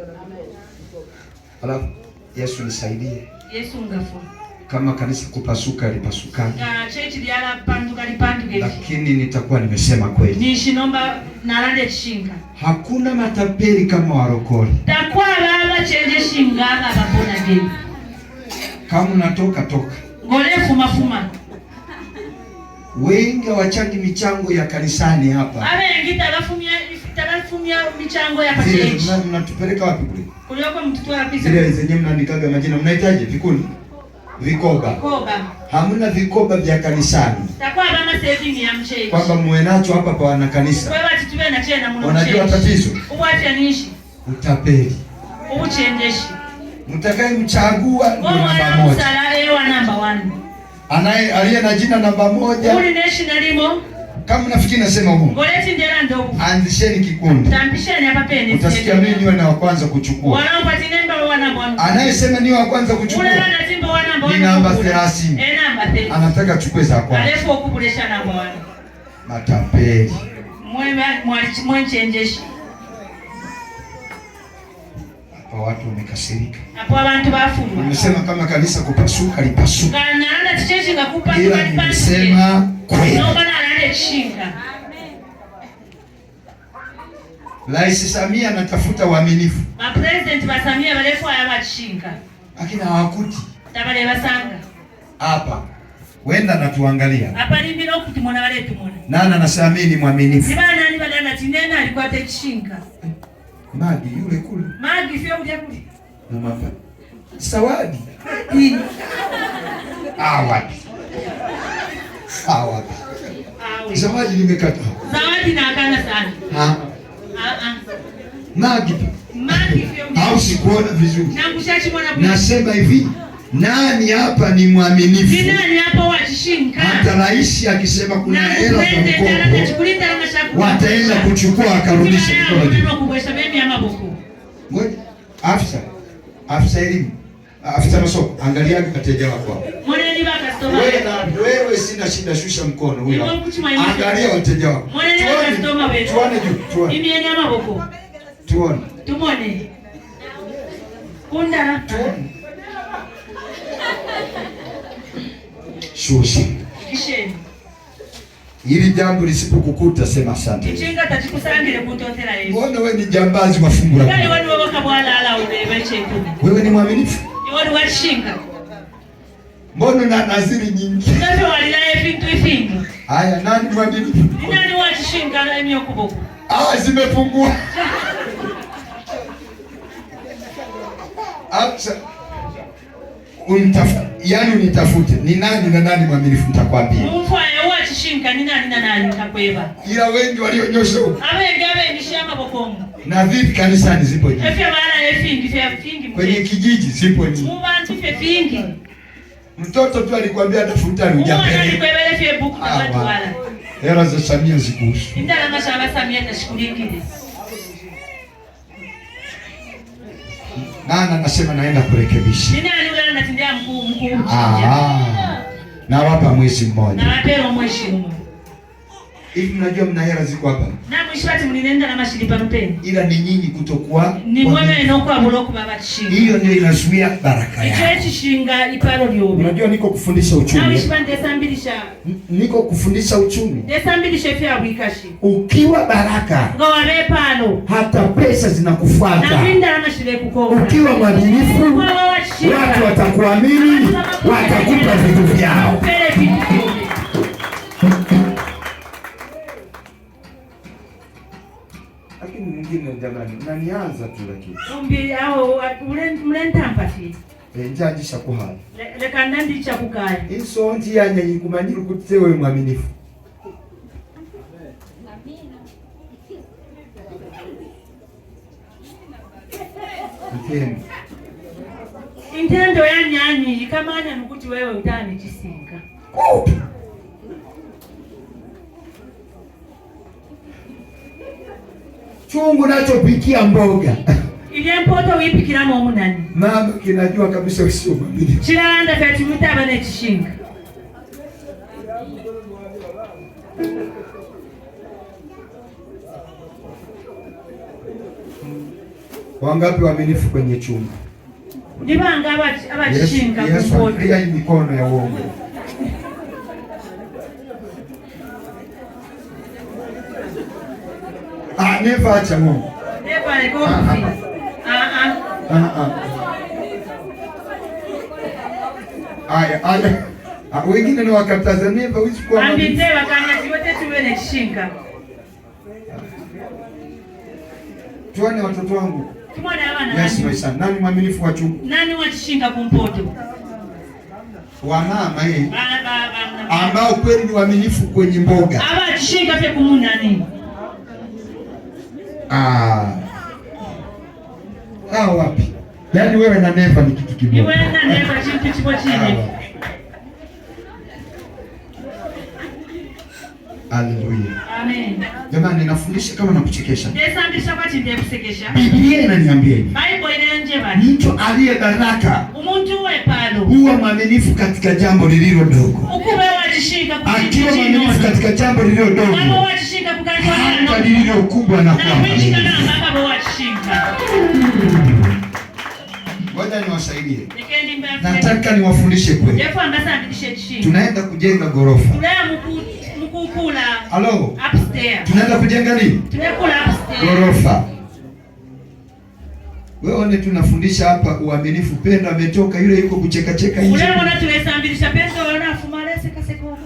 Alafu Yesu nisaidie. Yesu ngafu. Kama kanisa kupasuka lipasukana. Church liala panduka lipanduke. Lakini nitakuwa nimesema kweli. Nishi nomba nalande chishinga. Hakuna matapeli kama warokole. Takwa baba chenje shinganga babona geni. Kama unatoka toka. Ngolefu mafuma. Wengi wachangi michango ya kanisani hapa. Abe ngita talafumia michango ya kachechi. Mnatupeleka wapi kule? Kulioko mtutu wa pisa. Zile zenye mnaandikaga majina mnahitaji vikuni? Vikoba. Vikoba. Hamna vikoba vya kanisani. Takwa bama saving ya mchechi. Kwamba muwe nacho hapa kwa wana kanisa. Kwa hiyo tituwe na chena mno. Unajua tatizo? Uwacha niishi. Utapeli. Uchendeshi. Mtakaye mchagua ni namba moja. Msalale wa namba 1. Aliye na jina namba 1. Uli neshi na limo. Kama nafikiri nasema huko. Ngoleti ndela ndogo. Anzisheni kikundi. Tampisheni hapa peni. Utasikia mimi niwe na wa kwanza kuchukua. Wanaopati namba wa namba 1. Anayesema niwe wa kwanza kuchukua. Ule wana timba wa namba 1. Ni namba 30. Namba 30. Anataka chukue za kwanza. Alefu okubulesha namba 1. Matapeli. Mwenchenjeshi. Hapo watu wamekasirika. Hapo abantu bafumwa. Nimesema kama kanisa kupasuka lipasuka. Kana tichechi ngakupa ila nimesema kweli. Naomba nalande chishinga. Rais Samia anatafuta uaminifu. Ba president ba Samia balefu ayabachinga. Lakini hawakuti. Tabale basanga. Hapa. Wenda natuangalia. Hapa ni bila kutimona wale tumona. Nana na Samia ni mwaminifu. Sibana ni badana tinena alikuwa tekishinga. Magi yule kule. Magi sio uje kule. Na mapa. Sawadi. Awadi. Awadi. Zawadi nimekata. Zawadi na akana sana. Magi. Magi sio. Au sikuona vizuri. Na kushachi mwana. Nasema hivi, nani hapa ni mwaminifu? Ni nani hapa wachishinga? Hata rais akisema kuna hela za mkopo, wataenda kuchukua akarudisha mkopo. Ngoja, afisa elimu, afisa masoko, angalia wateja wako. Wewe sina shida, shusha mkono huyo. Angalia wateja wako. Tuone juu, tuone. Imieni amaboko. Tuone. Tumone. Kunda. Shusha. Kisheni. Hili jambo lisipokukuta sema asante. Ichinga tachikusangire kuntotera Yesu. Mbona wewe ni jambazi wa fungu la Mungu? Kale wani wabaka bwala ala ubebe chetu. Wewe ni mwaminifu? Ni wani washinga. Mbona na naziri nyingi? Ndio walilaye vitu hivi. Haya, nani mwaminifu? Ni nani washinga na mimi okuboko? Zimepungua. Acha. Yani unitafute. Ni nani na nani mwaminifu nitakwambia. Mfanye washinga ni nani na nani nitakweba. Ila wengi walionyosha. Abe nishama bokongo. Na vipi kanisani zipo nyingi? Efya bala efingi kwenye kijiji zipo nyingi. Mubantu fingi. Mtoto tu alikwambia tafuta hujapenda. Mwana alikwebele fye buku na watu wala. Hela za Samia zikuhusu. Indala mashamba Samia tashukulikile. Nana nasema naenda kurekebisha. Ni nani ule anatindia mkuu? Na wapa mwezi mmoja. Na wapero mwezi mmoja. Hivi mnajua mna hela ziko hapa? Na mwishwati mlinenda na mashilipa mpeni. Ila ni nyinyi kutokuwa. Ni mwewe enoko abuloku baba chishinga. Hiyo ndio inazuia baraka yako. Icho chishinga ipalo liobe. Unajua niko kufundisha uchumi. Na wishwante desambilisha. Niko kufundisha uchumi. Desambilisha fya wikashi. Ukiwa baraka. Ngawe palo. Hata pesa zinakufuata. Na winda na mashile kukoma. Ukiwa mwaminifu, watu watakuamini, watakupa vitu vyao. Pele vitu. Lakini mwingine jamani, unanianza tu lakini. Umbi hao mlentampati. Njajisha kuhali. Leka nandi cha kukaya. Inso nti yanya yikumanyira kuti wewe mwaminifu. Intendo ya nyanyi ikamanya nukuti wewe utani chisinga. Chungu nachopikia mboga. Ile mpoto wipikira mu nani? Mama kinajua kabisa usio mwaminifu. Chilanda kati mutaba ne chishinga. Wangapi waaminifu kwenye chumba? Nibanga abachishinga kumpoto. Yesu mikono ya uongo. Never acha Mungu. Never let go of it. Aya. Wengine ni wakataza never wish kwa mami. Ambitewa kanya yote tuwele chishinga. Tuone watoto wangu. Tumone abana. Yes, my son. Nani mwaminifu wa chungu? Nani wachishinga kumpoto? Wa mama ambao kweli ni waaminifu kwenye mboga. Aba chishinga pia kumuna nini? Wapi? Yaani wewe na never ni kitu kimoja. Wewe na never kitu kimoja. Haleluya. Amen. Jamani nafundisha kama nakuchekesha. Desambisha kwa chinde kusekesha. Biblia inaniambia hivi. Bible inaanje bali. Mtu aliye baraka. Umuntu we palo. Huwa mwaminifu katika jambo lililo dogo. Ukube wajishika kukitu. Akiwa mwaminifu katika jambo lililo dogo. Kama wajishika kukanjwa hata lililo kubwa na kwa. Na wajishika na baba wajishika. Ngoja niwasaidie. Nikendi mbele. Nataka niwafundishe kweli. Yefu ambasa andishe chishinga. Tunaenda kujenga gorofa. Tulea mkuu kukula. Hello. Upstairs. Tunaenda kujenga nini? Tunakula upstairs. Ghorofa. Wewe tunafundisha hapa uaminifu. Pendo ametoka, yule yuko kucheka cheka nje. Ule mbona tunasambilisha Pendo wana afumarese kaseko.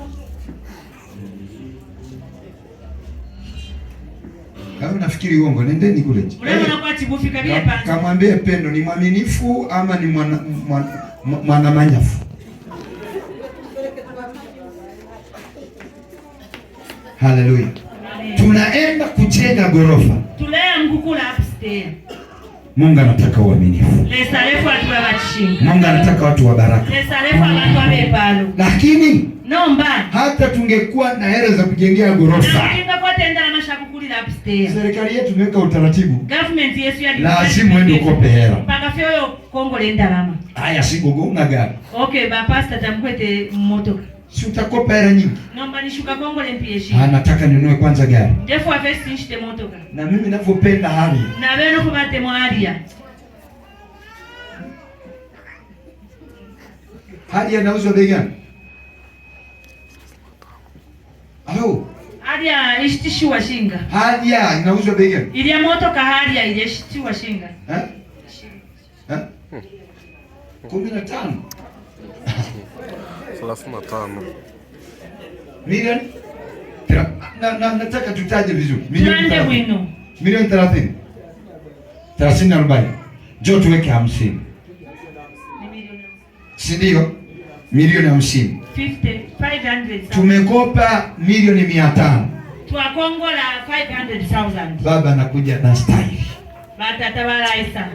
Kama nafikiri uongo, nendeni kule. Ule mbona kwa tibufi kabile panza. Kamwambie Pendo ni mwaminifu ama ni mwana manyafu. Haleluya. Tunaenda kujenga ghorofa. Tulea mkukula upstairs. Mungu anataka uaminifu. Lesalefu watu wa bachishinga. Mungu anataka watu wa baraka. Lesalefu watu wa bepalo. Lakini nomba hata tungekuwa na hela za kujengea ghorofa. Kinga kwa tenda na mashakukulira upstairs. Serikali yetu imeweka utaratibu. Government yesu ya lazima uende ukope hela. Mpaka fyoyo Kongo lenda lama. Haya sigogonga gari. Okay, ba pastor tamkwete motoka. Si utakopa hela nyingi. Naomba nishuka Kongo lempieshi. Nataka ninunue kwanza gari. Defu wa first nishite motoka. Na mimi ninavyopenda hali. Na beno kubate mwaria. Hadi anauzwa bei gani? Halo. Hadi ishtishiwa shinga. Hadi inauzwa bei gani? Ile motoka hadi ile ishtishiwa shinga. 15. 35. Milioni? Nataka tutaje vizuri. Tuende wino. Milioni 30. 30 na 40. Njoo tuweke 50. Si ndio? Milioni 50. 500,000. Tumekopa milioni 500. Tuakongola 500,000. Baba anakuja na style. Batata balaisa.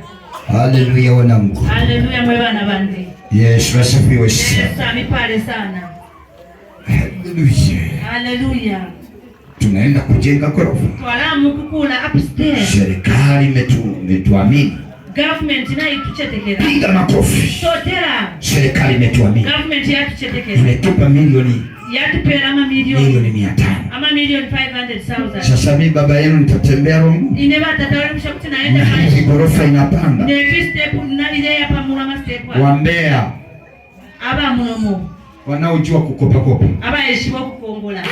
Haleluya wana Mungu. Haleluya mwewe na bande. Yesu asifiwe sana. Yesu amipale sana. Haleluya. Haleluya. Tunaenda kujenga ghorofa. Twalamu kukula upstairs. Serikali imetuamini. Government na ituchetekera. Piga makofi. Totera. Serikali imetuamini. Government yatuchetekera. Imetupa milioni. Yatupera ama milioni 500. Ama milioni 500,000. Sasa mimi baba yenu nitatembea Mungu. Ine batatawale kushakuti naenda na hii ghorofa inapanda. Ne step na ile hapa mula step. Wambea. Aba munomo. Wanaojua kukopa kopa. Aba heshima kukongola.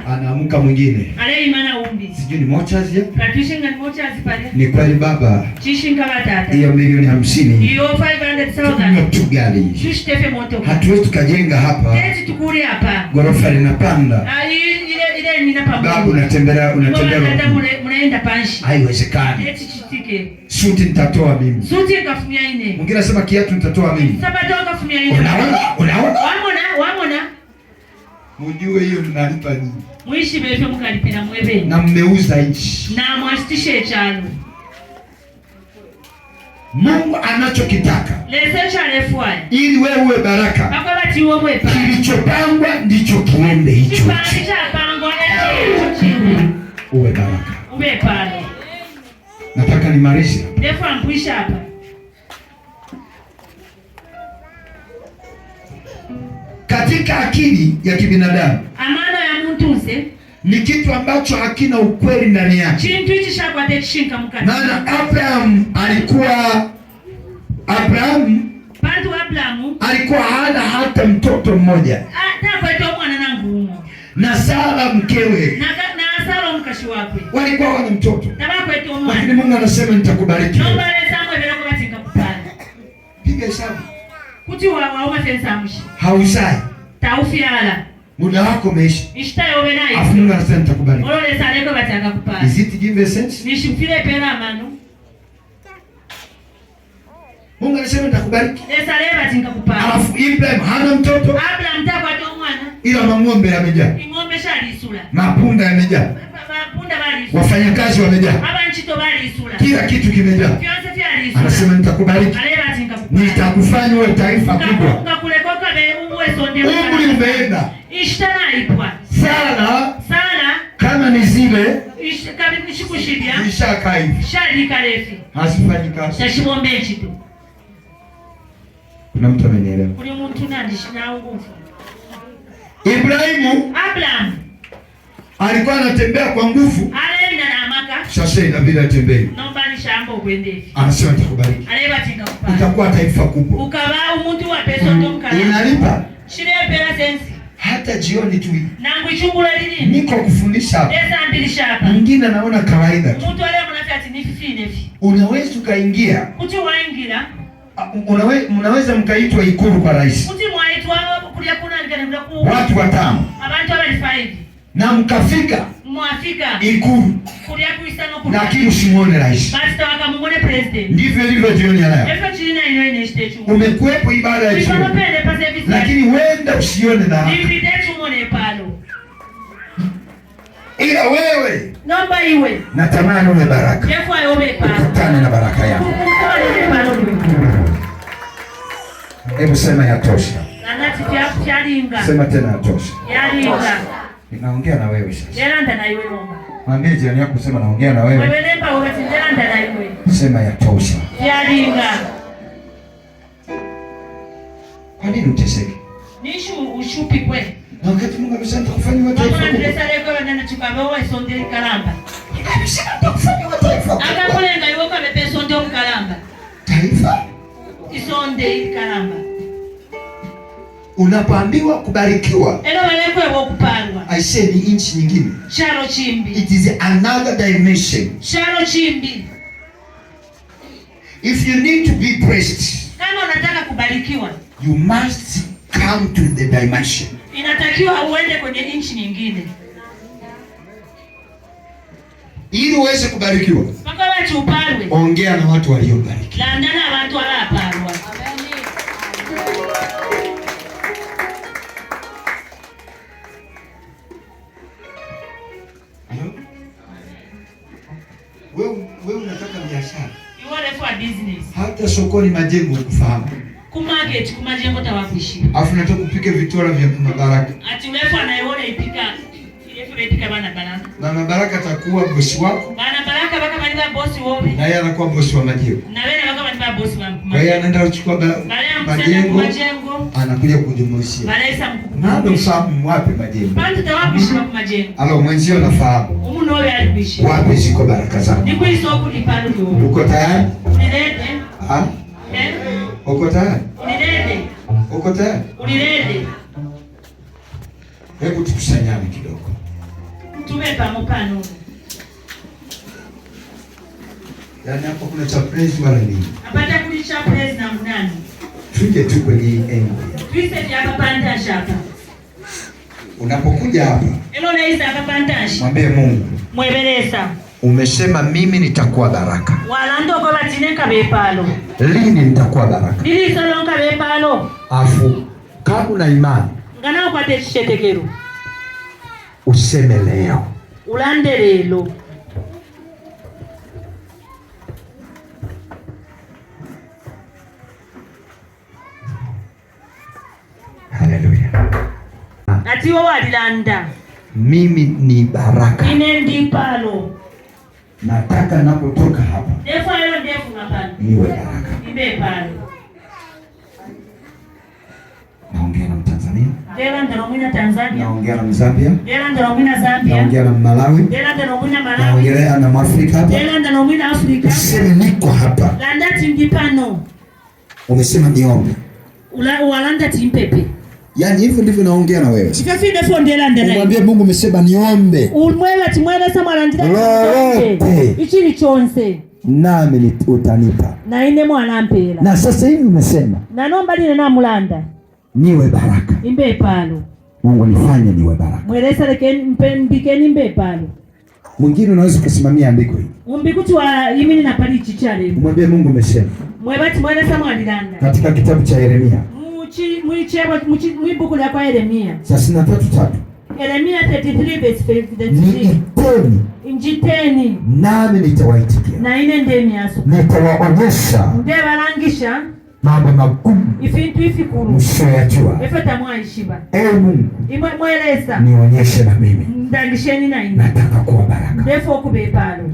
Anaamka mwingine. Aleimana umbi. Sijui ni mochazi yapi? Katushinga ni mochazi pale. Ni kweli baba. Chishinga batata. Hiyo milioni 50. Hiyo 500,000. Tuna tu gari. Shushitefe moto. Hatuwezi tukajenga hapa. Eti tukuri hapa. Ghorofa linapanda. Ile ninapamba. Babu unatembea. Mnaenda panshi. Haiwezekani. Eti chitike. Suti nitatoa mimi. Suti kafumia ine. Mwingine anasema kiatu nitatoa mimi. Sabato kafumia ine. Unaona? Wamona. Mjue hiyo mnalipa nini? Mwishi befyo mkalipira mwebe. Na mmeuza nchi. Na mwastishe chalo. Mungu anachokitaka. Lese chalefuaya. Ili wewe uwe baraka. Bakabati uwe mwepa. Kilichopangwa ndicho kiende hicho. Kipandisha pangwa eti chini. Uwe baraka. Uwe pale. Nataka nimalize. Ndefu ampuisha hapa. Katika akili ya kibinadamu. Amana ya mtunze. Ni kitu ambacho hakina ukweli ndani yake. Chintu hichi chakwate chishinka mkati. Maana Abraham alikuwa hana hata mtoto mmoja. Na Sara mkewe. Na Sara mkashi wake. Walikuwa wana mtoto. Lakini Mungu anasema nitakubariki. Piga hesabu. Kuti wauma fensa mshi. Hauzai. Taufiala. Muda wako umeisha. Ishtayo benai. Afu Mungu anasema nitakubariki. Olole saleko bataka kupala. Is it give a sense? Nishimfile pera manu. Mungu anasema nitakubariki. Esa leba tinga kupala. Alafu Ibrahim hana mtoto. Abraham takwa to mwana. Ila ng'ombe yamejaa. Ng'ombe shali isula. Mapunda yamejaa. Mapunda bali isula. Wafanyakazi wamejaa. Abanchito bali isula. Kila kitu kimejaa. Vyonse vya isula. Anasema nitakubariki. Aleba tinga kupala. Nitakufanya uwe taifa kubwa. Ngakulekoka be uwe sonde. Umri umeenda. Ishtana ipwa. Sala kama ni zile kabini shikushibya ishaka hivi shali kalefi hasifanyi kazi tashibombe chitu. Kuna mtu amenielewa? Kuli muntu nandi shina nguvu. Abraham alikuwa anatembea kwa nguvu. Alenda na maka. Sasa inabidi atembee. Naomba nishambo uende. Anasema nitakubariki. Aleba tinga kupata. Utakuwa taifa kubwa. Ukaba umuntu wa pesa ndo mkala. Unalipa? Shire pera sensi. Hata jioni tu. Nangu ichungula lini? Niko kufundisha hapa. Pesa mbilisha hapa. Mwingine anaona kawaida. Mtu wale mnafia ati ni fifi. Unaweza ukaingia. Kuti waingira. Mnaweza mkaitwa Ikulu kwa rais. Kuti mwaitwa kulia kuna ndio ku. Watu 5. Abantu abali 5. Na mkafika. Mwafika. Ikulu. Kulia kuisana kulia. Lakini usimuone rais. Basi tawaka muone president. Ndivyo ilivyo jioni ya leo. Efa chini ina ine stage. Umekuepo ibada ya jioni. Lakini wenda usione dharaka. Nipite muone palo. Ila wewe. Naomba iwe. Natamani uwe baraka. Yefu ayobe palo. Ukutane na baraka yako. Hebu sema yatosha. Sema tena yatosha. Yalinga. Ninaongea na wewe sasa. Yalanda na iwe Mungu. Mwambie jirani yako sema naongea na wewe. Wewe lemba unatindelanda na iwe. Sema yatosha. Yalinga. Kwa nini uteseke? Nishu ushupi kwe. Wakati Mungu amesema nitakufanya taifa kubwa. Mama ndesa leko bana chukaba wewe sondeli kalamba. Amesema nitakufanya taifa kubwa. Akakulenga iwe kwa bepe sondeli kalamba. Taifa? Isondeli kalamba. Unapoambiwa kubarikiwa, elo balekwe okupangwa. I say ni inchi nyingine. Charo chimbi. It is another dimension. Charo chimbi. If you need to be blessed, kama unataka kubarikiwa, you must come to the dimension. Inatakiwa uende kwenye inchi nyingine. Ili uweze kubarikiwa, mpaka watu upalwe. Ongea na watu waliobarikiwa. Landana watu walapalwa. Wewe unataka biashara. You want for business. Hata sokoni majengo ukufahamu. Ku market, ku majengo tawakuishi. Alafu nataka kupika vitora vya mabaraka. Ati wewe anaiona ipika ile ipika bana baraka. Na mabaraka atakuwa bosi wako. Bana baraka baka maniba bosi wote. Na yeye anakuwa bosi wa majengo. Na wewe baka maniba bosi wa majengo. Kwa hiyo anaenda kuchukua majengo. Anakuja kujumlishia. Banaisa mkuu. Ndio usamu wapi majengo? Pantu tawakuishi kwa majengo. Alo mwenzio nafahamu. Umu wewe alibishi. Wapi ziko baraka zako? Niko isoko lipalo leo. Uko tayari? Unilete. Uko tayari? Unilete. Uko tayari? Unilete. Hebu tukusanyane kidogo. Tume pamopano. Yaani hapo kuna surprise wala nini? Apata kulisha surprise na mnani. Tuje tu kwenye engo. Twise hapa panda shapa. Unapokuja hapa, elo naisa hapa panda shapa. Mwambie Mungu. Mwebeleza. Umesema mimi nitakuwa baraka. Walando kwa batineka bepalo. Lini nitakuwa baraka? Lili solonga bepalo. Afu kama una imani, ngana kwa teshetekero. Useme leo. Ulande lelo. Haleluya. Ati wo walilanda. Mimi ni baraka. Ine ndipalo. Nataka napotoka hapa. Ndefu ayo ndefu ngapani. Niwe baraka. Nibe palo. Naongea na Mtanzania. Dela ndalomwina Tanzania. Naongea na Mzambia. Dela ndalomwina Zambia. Naongea na Malawi. Dela ndalomwina Malawi. Naongea na Mwafrika hapa. Dela ndalomwina Afrika. Useme niko hapa. Landa timpano. Umesema niombe. Walanda timpepe. Yaani hivyo ndivyo naongea na wewe. Chifafide fondela ndela. Mwambie Mungu umesema niombe. Umwela timwela sama landira. Ichili chonse. Nami utanipa. Na ine mwana mpela. Na sasa hivi umesema. Na nomba line na mulanda. Niwe baraka. Imbe palo. Mungu nifanye niwe baraka. Mwelesa lekeni mpendikeni imbe palo. Mwingine unaweza kusimamia andiko hili. Umbikuti wa imini na pali chichale. Mwambie Mungu umesema. Mwebati mwelesa mwalilanda. Katika kitabu cha Yeremia. Mwibuku la kwa Yeremia 33:3. Yeremia 33 verse 5. Njiteni. Nami nitawaitikia. Na ine ndemi yaso. Nitawaonyesha. Ndebarangisha. Mambo magumu. Ifintu ifikuru. Msiyajua. Efeta mwaishiba. Mungu. Mwelesa. Nionyeshe na mimi. Ndangisheni na ine. Nataka kuwa baraka. Ndefo kubepalo.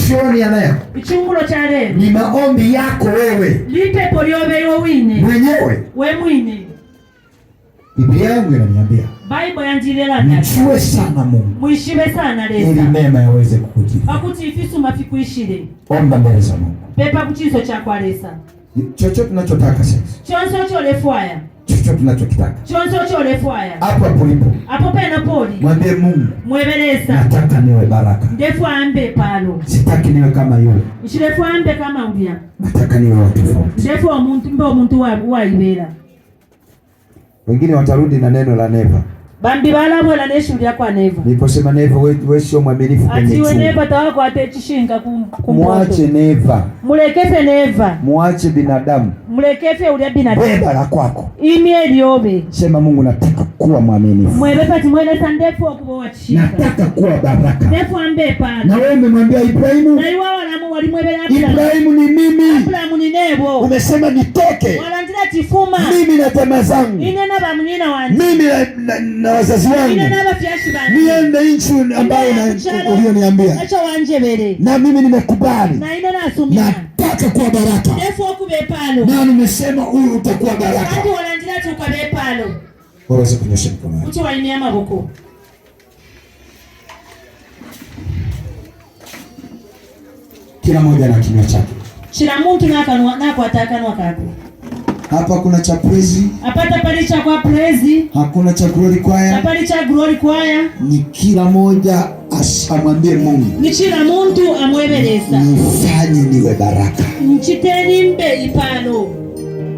Jioni ya leo. Ichungulo cha leo. Ni maombi yako wewe. Lipe poliobe yo wine. Mwenyewe. We mwine. Biblia yangu inaniambia Bible yanjilera mchue sana Mungu. Muishibe sana lesa. Ili mema yaweze kukujia. Pakuti ifisu mafikuishire. Omba mbele za Mungu. Pepa kuchizo cha kwa lesa. Chochote tunachotaka sasa. Chonso cholefwaya. Chochote tunachokitaka. Chonso cholefwaya. Hapo ulipo. Hapo pena poli. Mwambie Mungu. Mwebeleza. Nataka niwe baraka. Ndefu ambe palo. Sitaki niwe kama yule. Ishirefu ambe kama ulia. Nataka niwe wa tofauti. Ndefu omuntu wa ibera. Wengine watarudi na neno la neva. Bambi balabo la neshulia kwa neva. Niliposema neva wewe sio mwaminifu kwenye chumba. Ati neva tawako atechishinga muache neva. Mulekefe neva. Muache binadamu. Mulekefe ulia binadamu. Wewe la kwako. Imi eliobe. Sema Mungu nataka kuwa mwaminifu. Mwebe pati mwele sandefu okubo chishinga. Nataka kuwa baraka. Ndefu ambe pa. Na wewe umemwambia Ibrahimu. Na iwa walamu walimwebe Ibrahimu ni mimi. Abrahamu ni nebo. Umesema nitoke. Walandila tifuma. Mimi na tamaa zangu. Inena ba mnyina wangu. Mimi na wazazi wangu. Inena ba fiashi bangu. Niende nchi ambayo ulioniambia. Acha wanje bere. Na mimi nimekubali. Na inena asumia. Nataka kuwa baraka. Ndefu okube palo. Na nimesema huyu utakuwa baraka. Hadi walandila tukabe palo. Waweze kunyosha mikono yako. Uchi waimia maboko. Kila mmoja na kinywa chake. Shira muntu nako atakanwa kako. Hapa kuna cha praise. Apata pale cha kwa praise. Hakuna cha glory choir. Pale cha glory choir. Ni kila moja amwambie Mungu. Ni kila muntu amwebeleza. Nifanye niwe baraka. Nchiteni mbe ipano.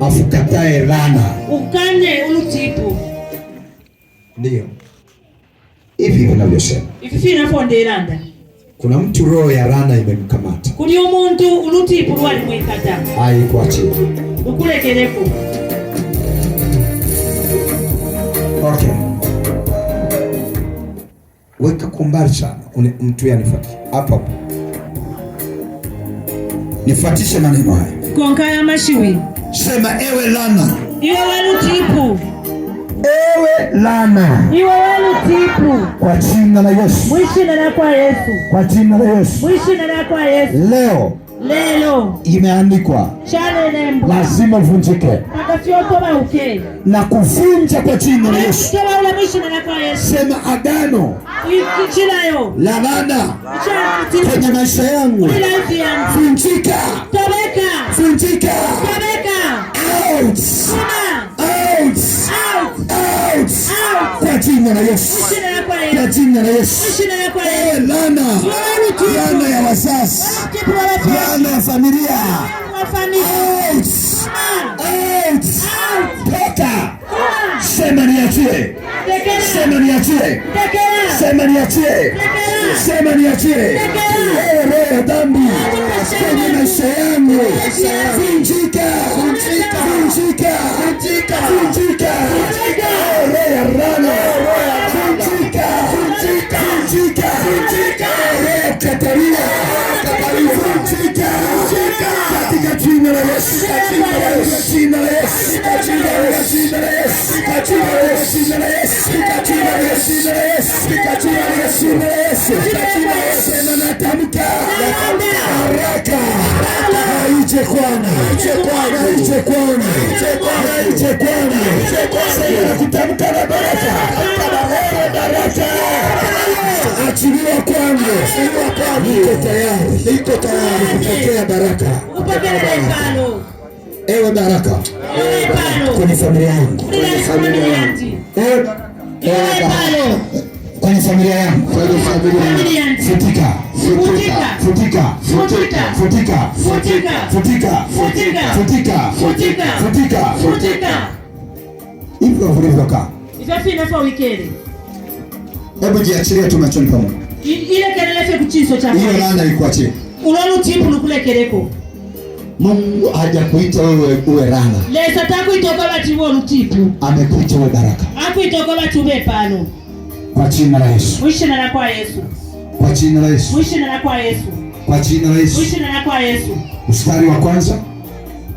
Afukatae rana. Ukane ulutipu. Ndio. Hivi vinavyosema. Ififi inafonderanda. Kuna mtu roho ya rana imemkamata. Kuli umuntu ulutipu wali mwikata. Haikuachia. Ukulekeleko. Okay. Weka kumbali sana. Mtu yanifuatishe. Hapo. Nifuatishe maneno haya. Konkaya mashiwi. Sema ewe lana. Iwe walutipu. Ewe lana. Iwe walutipu. Kwa jina la Yesu. Mwishina na kwa Yesu. Kwa jina la Yesu. Mwishina na kwa Yesu. Leo imeandikwa chale nembo lazima vunjike. Akafioto bauke. Na kuvunja kwa jina la Yesu. Kwa ule mwishina na kwa Yesu. Sema agano. Ikichilayo. La lana. Kwenye maisha yangu. Vunjika. Tobeka. Vunjika. Tobeka. Out. Out. Out. Kwa jina la Yesu. Kwa jina la Yesu. Lana. Lana ya wazazi. Lana ya familia. Out. Out. Toka. Sema niachie. Sema niachie. Sema niachie. Sema niachie. Roho ya dhambi kwenye maisha yangu. Vunjika. Vunjika. Vunjika. Vunjika. Roho ya rana. Vunjika. Vunjika. Vunjika. Vunjika. Roho ya Kataria. Vunjika. Katika jina la Yesu. Katika jina la Yesu. Katika jina la Yesu. Katika jina la Yesu. Katika jina la Yesu. Katika jina la Yesu. Katika sema natamka baraka haije kwana. Haije kwana. Haije kwana. Sema kutamka na baraka. Baraka. Achiliwa kwangu. Niko tayari. Niko tayari kupokea baraka. Ewe baraka. Kwenye familia yangu. Kwenye familia yangu. Kwenye familia yangu. Kwenye familia yangu. Futika. Futika. Futika. Futika. Futika. Futika. Futika. Futika. Futika. Hivyo vilivyokaa. Ifafina fa wikere. Hebu jiachilie tu machoni pa Mungu. Ile kelele fe kuchiso cha. Hiyo laana ikuachie. Unaona tipu nukulekereko. Mungu hajakuita wewe uwe rana. Lesa takuitoka bati wo lutipu. Amekuita uwe baraka. Akuitoka bati ube pano. Kwa jina la Yesu. Mwishina na kwa Yesu. Kwa jina la Yesu. Mwishina na kwa Yesu. Kwa jina la Yesu. Mwishina na kwa Yesu. Mstari wa kwanza.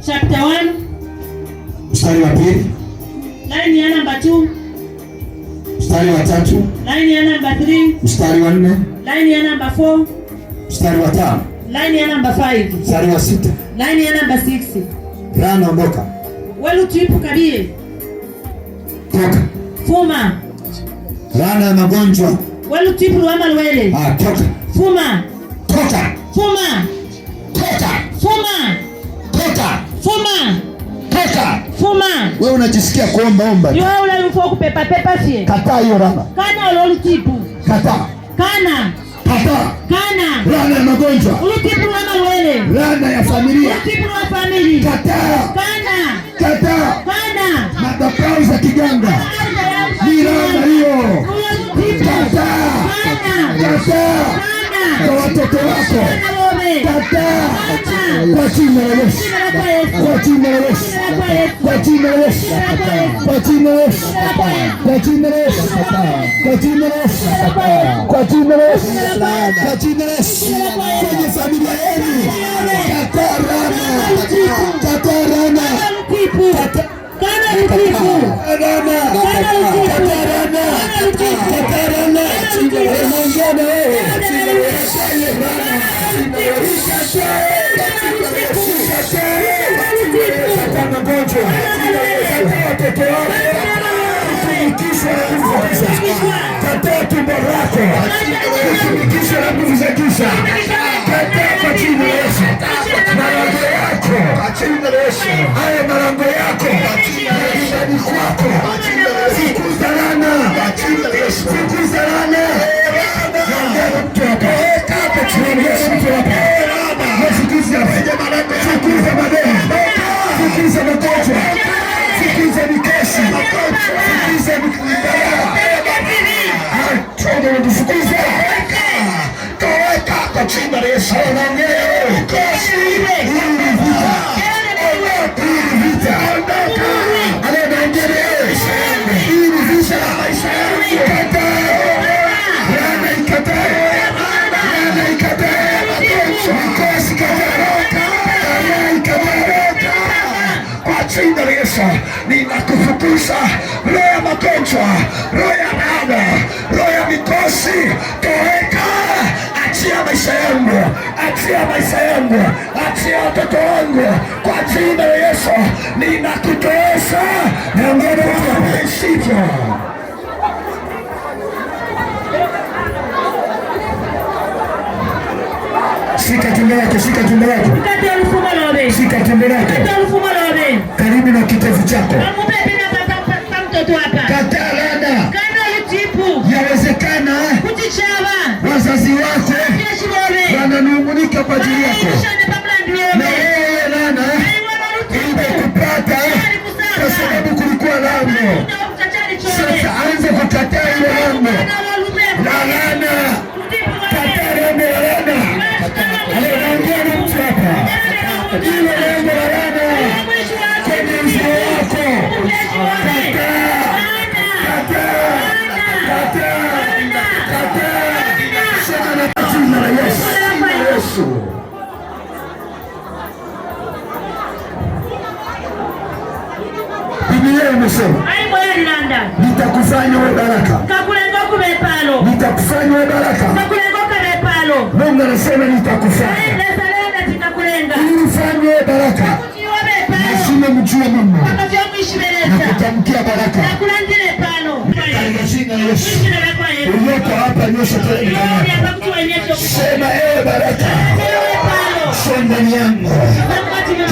Chapter 1. Mstari wa pili. Line ya number 2. Mstari wa 3. Line ya number 3. Mstari wa 4. Line ya number 4. Mstari wa 5. Line ya number 5. Mstari wa 6. Line ya number 6. Rana ondoka. Welu tuipu kabie. Toka. Fuma. Laana ya magonjwa. Welu tipu wa malwele. Toka. Fuma. Toka. Fuma. Toka. Fuma. Toka. Fuma. Toka. Fuma. Wewe unajisikia kuomba. Yo ule mfo kupepa sie. Kataa hiyo laana. Kana ule tipu. Kataa. Kana. Kataa. Kana. Laana ya magonjwa. Ule tipu wa malwele. Laana ya familia. Ule tipu wa familia. Kataa. Kana. Kataa. Kana. Madhabahu za kiganga. Ni laana hiyo. Kataa. Kataa. Kwa watoto wako. Kataa. Kwa jina la Yesu. Kwa jina la Yesu. Kwa jina la Yesu. Kwa jina la Yesu. Kwa jina la Yesu. Kwa jina la Yesu. Kwa jina la Yesu. Kwa jina la Yesu. Kwenye familia yenu. Kataa laana. Kataa laana. Kataa tumbo lako, usinikishe na nguvu za giza. Kataa kwa jina la Yesu. Malango yako, haya malango yako, ndani kwako, fukuza laana, fukuza laana. Naongea mtu hapa, naongea mtu hapa, fukuza madeni, fukuza magonjwa, fukuza mikesi, fukuza mibalaa. Fukuza, toweka kwa jina la Yesu. Ninakufukuza roho ya magonjwa, roho ya laana, roho ya mikosi, toweka. Achia maisha yangu, achia maisha yangu, achia watoto wangu kwa jina la Yesu. Ninakutowesha na ngome ya isivyo. Shika tumbo lako, shika tumbo lako, shika tumbo lako, karibu na kitovu chako. Kataa laana. Yawezekana wazazi wako wananung'unika kwa ajili yako, na wewe laana imekupata kwa sababu kulikuwa lango. Sasa anza kukataa ile lango la laana. Kataa lango la laana. Anaongea na mtu hapa, ile lango la laana kwenye uzao wako. Biblia imesema nitakufanya wewe baraka, nitakufanya wewe baraka. Mungu anasema nitakufanya ili ufanye wewe baraka. Lazima mjue Mungu na kutamkia baraka katika jina la Yesu. Ulioko hapa nyosha tena, sema ewe baraka, sema ndani yangu,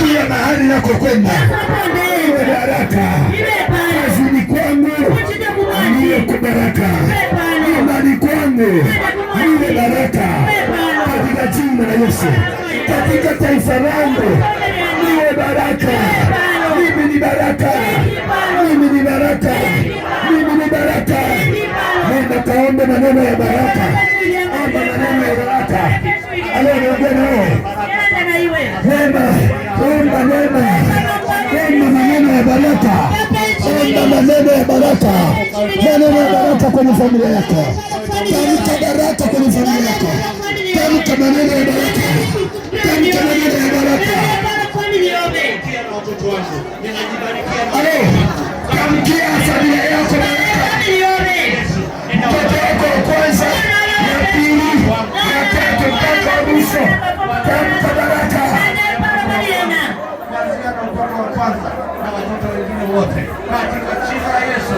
kila mahali nako kwenda iwe baraka. Kazini kwangu niwe baraka, imani kwangu niwe baraka katika jina la Yesu. Katika taifa langu niwe baraka. Mimi ni baraka, mimi ni baraka, mimi ni baraka. Nenda kaombe maneno ya baraka, omba maneno ya baraka. Anaongea nawe, omba maneno ya baraka, omba maneno ya baraka, maneno ya baraka kwenye familia yako. Tamka baraka kwenye familia yako, tamka maneno ya baraka, tamka maneno ya baraka. Tamkia familia yako baraka, mtoto wako wa kwanza, ya pili, ya tatu mpaka mwisho. Tamka baraka kuanzia na mfano wa kwanza na watoto wengine wote katika jina la Yesu.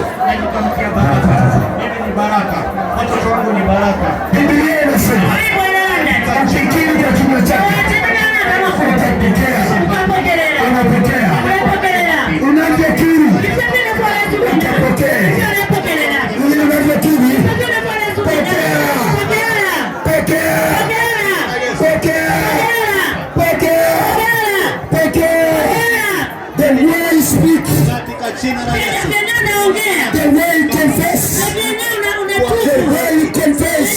The way you speak, the way you confess, the way you confess,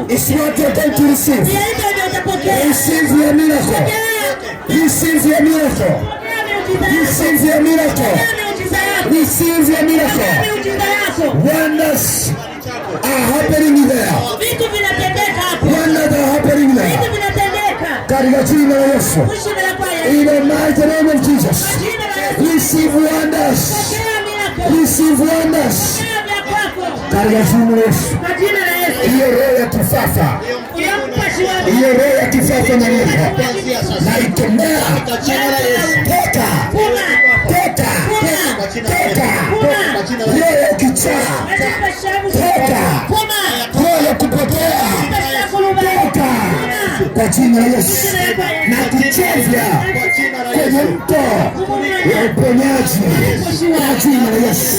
it's what you're going to receive. Receive your miracle. Receive your miracle. Receive your miracle. Receive your miracle. Wonders are happening there. Wonders are happening there. Katika jina la Yesu. In the mighty name of Jesus. Receive wonders. Receive wonders. Katika jina la Yesu. Hiyo roho ya kifafa. Hiyo roho ya kifafa na roho. Na ikemea. Toka. Toka. Toka. Roho ya kichaa. Toka. Roho ya kupotea. Toka. Kwa jina la Yesu. Na kuchovya kwenye mto wa uponyaji kwa jina la Yesu.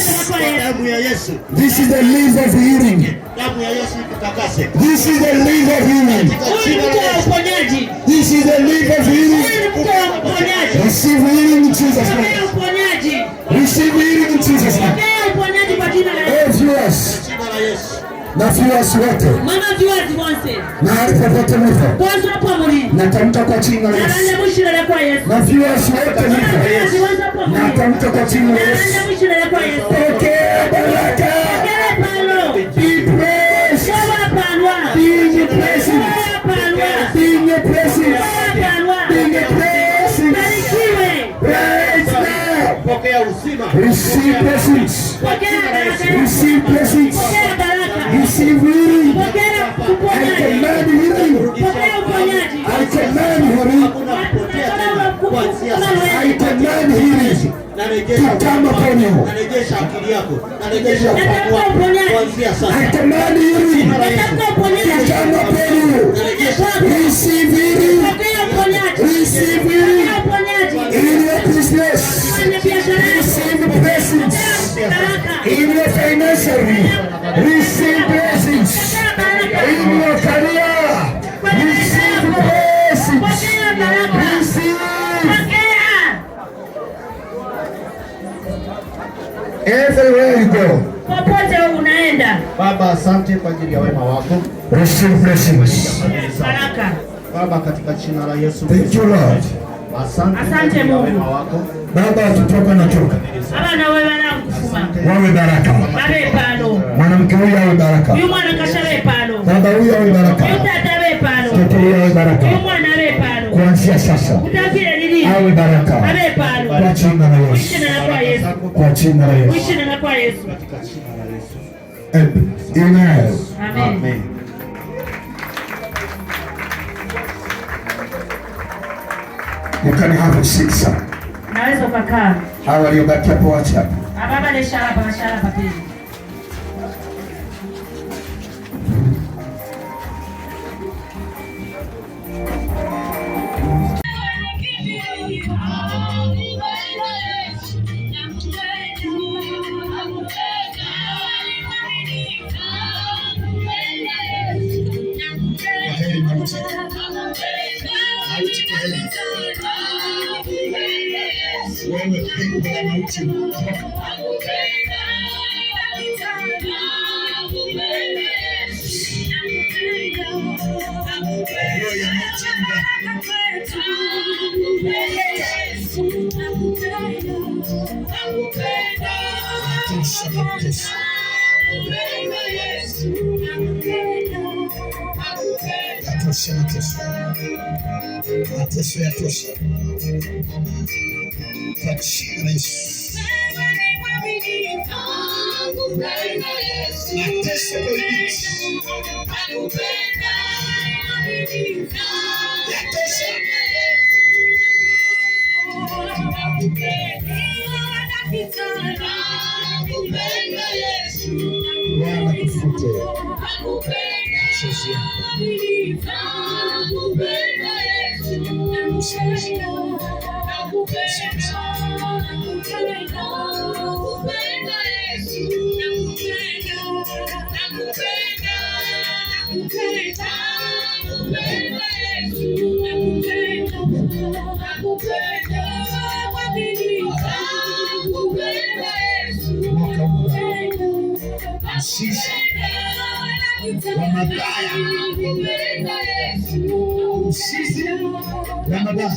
This is the leaf of healing. This is the leaf of healing. This is the leaf of healing. Receive healing in Jesus' name. Receive healing in Jesus' name. Oh, viewers. Na viewers wote mahali popote mlipo, natamka kwa jina la Yesu. Na viewers wote mlipo, natamka kwa jina la Yesu. Pokea baraka. Be blessed. Be in blessing. Be in blessing. Be in blessing. Right now. Receive blessings. Receive blessings. Receive healing. I command healing. I command healing. I command healing to come upon you. I command healing to come upon you. Receive healing. Receive healing in your business. Receive blessings in your financial. Receive blessings in your career. Receive blessings. Receive. Everywhere you go. Popote unaenda. Baba, asante kwa ajili ya wema wako. Receive blessings. Baraka. Baba, katika jina la Yesu. Thank you, Lord. Asante Mungu. Baba, tutoka na toka. Baba na wewe wanakufuma. Wawe baraka. Babe palo. Mwanamke huyu awe baraka. Huyu mwana kashawe palo. Baba huyu awe baraka. Huyu tata awe palo. Mtoto huyu awe baraka. Huyu mwana awe palo. Kuanzia sasa. Utafire nini? Awe baraka. Awe palo. Kwa jina la Yesu. Uishi na kwa Yesu. Kwa jina la Yesu. Uishi na kwa Yesu. Amen. Amen. You can have a seat, sir. Naweza kukaa. Hawa waliobaki hapo wacha hapo. Baba ni sharaba pili. Nakupenda wa mabaya, usizi wa mabaya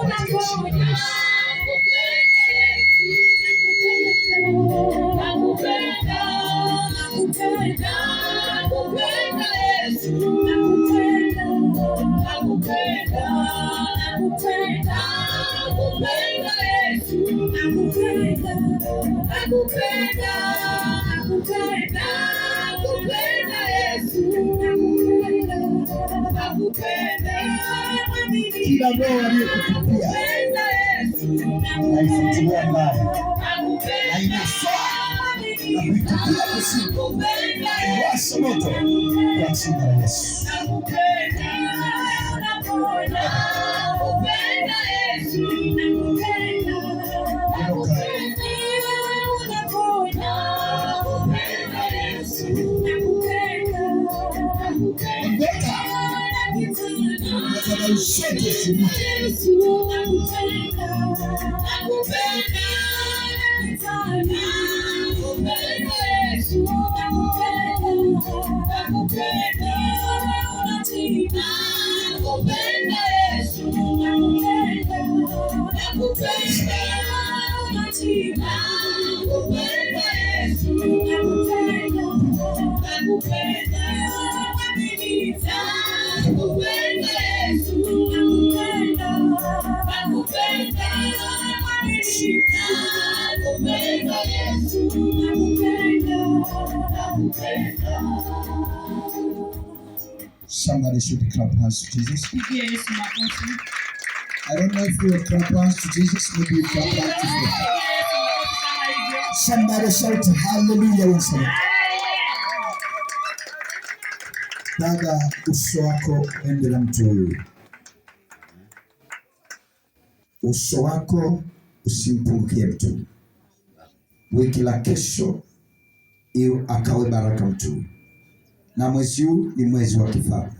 anakufa katika jina la Yesu. Kila roho aliyekutupia naifutilia mbali, nainasua na kuitupia kuzimu, naiwasha moto kwa jina la Yesu. Somebody should clap hands to Jesus. I don't know if you will clap hands to Jesus. Maybe you clap hands to Jesus. Somebody shout hallelujah once again. Dada, uso wako ende na mtu huyu. Uso wako usimpungukie mtu. Wiki la kesho iyo akawe baraka mtu. Na mwezi huu ni mwezi wa kifalme.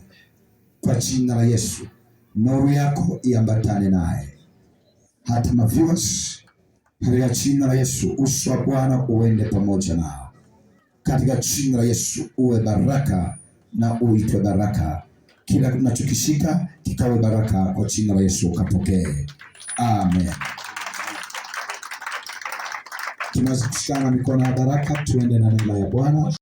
Kwa jina la Yesu, nuru yako iambatane naye. Hata maviewers, katika jina la Yesu, uso wa Bwana uende pamoja nao. Katika jina la Yesu, uwe baraka na uitwe baraka. Kila unachokishika kikawe baraka kwa jina la Yesu, ukapokee. Amen. Tunaweza kushikana mikono ya baraka, tuende na neema ya Bwana.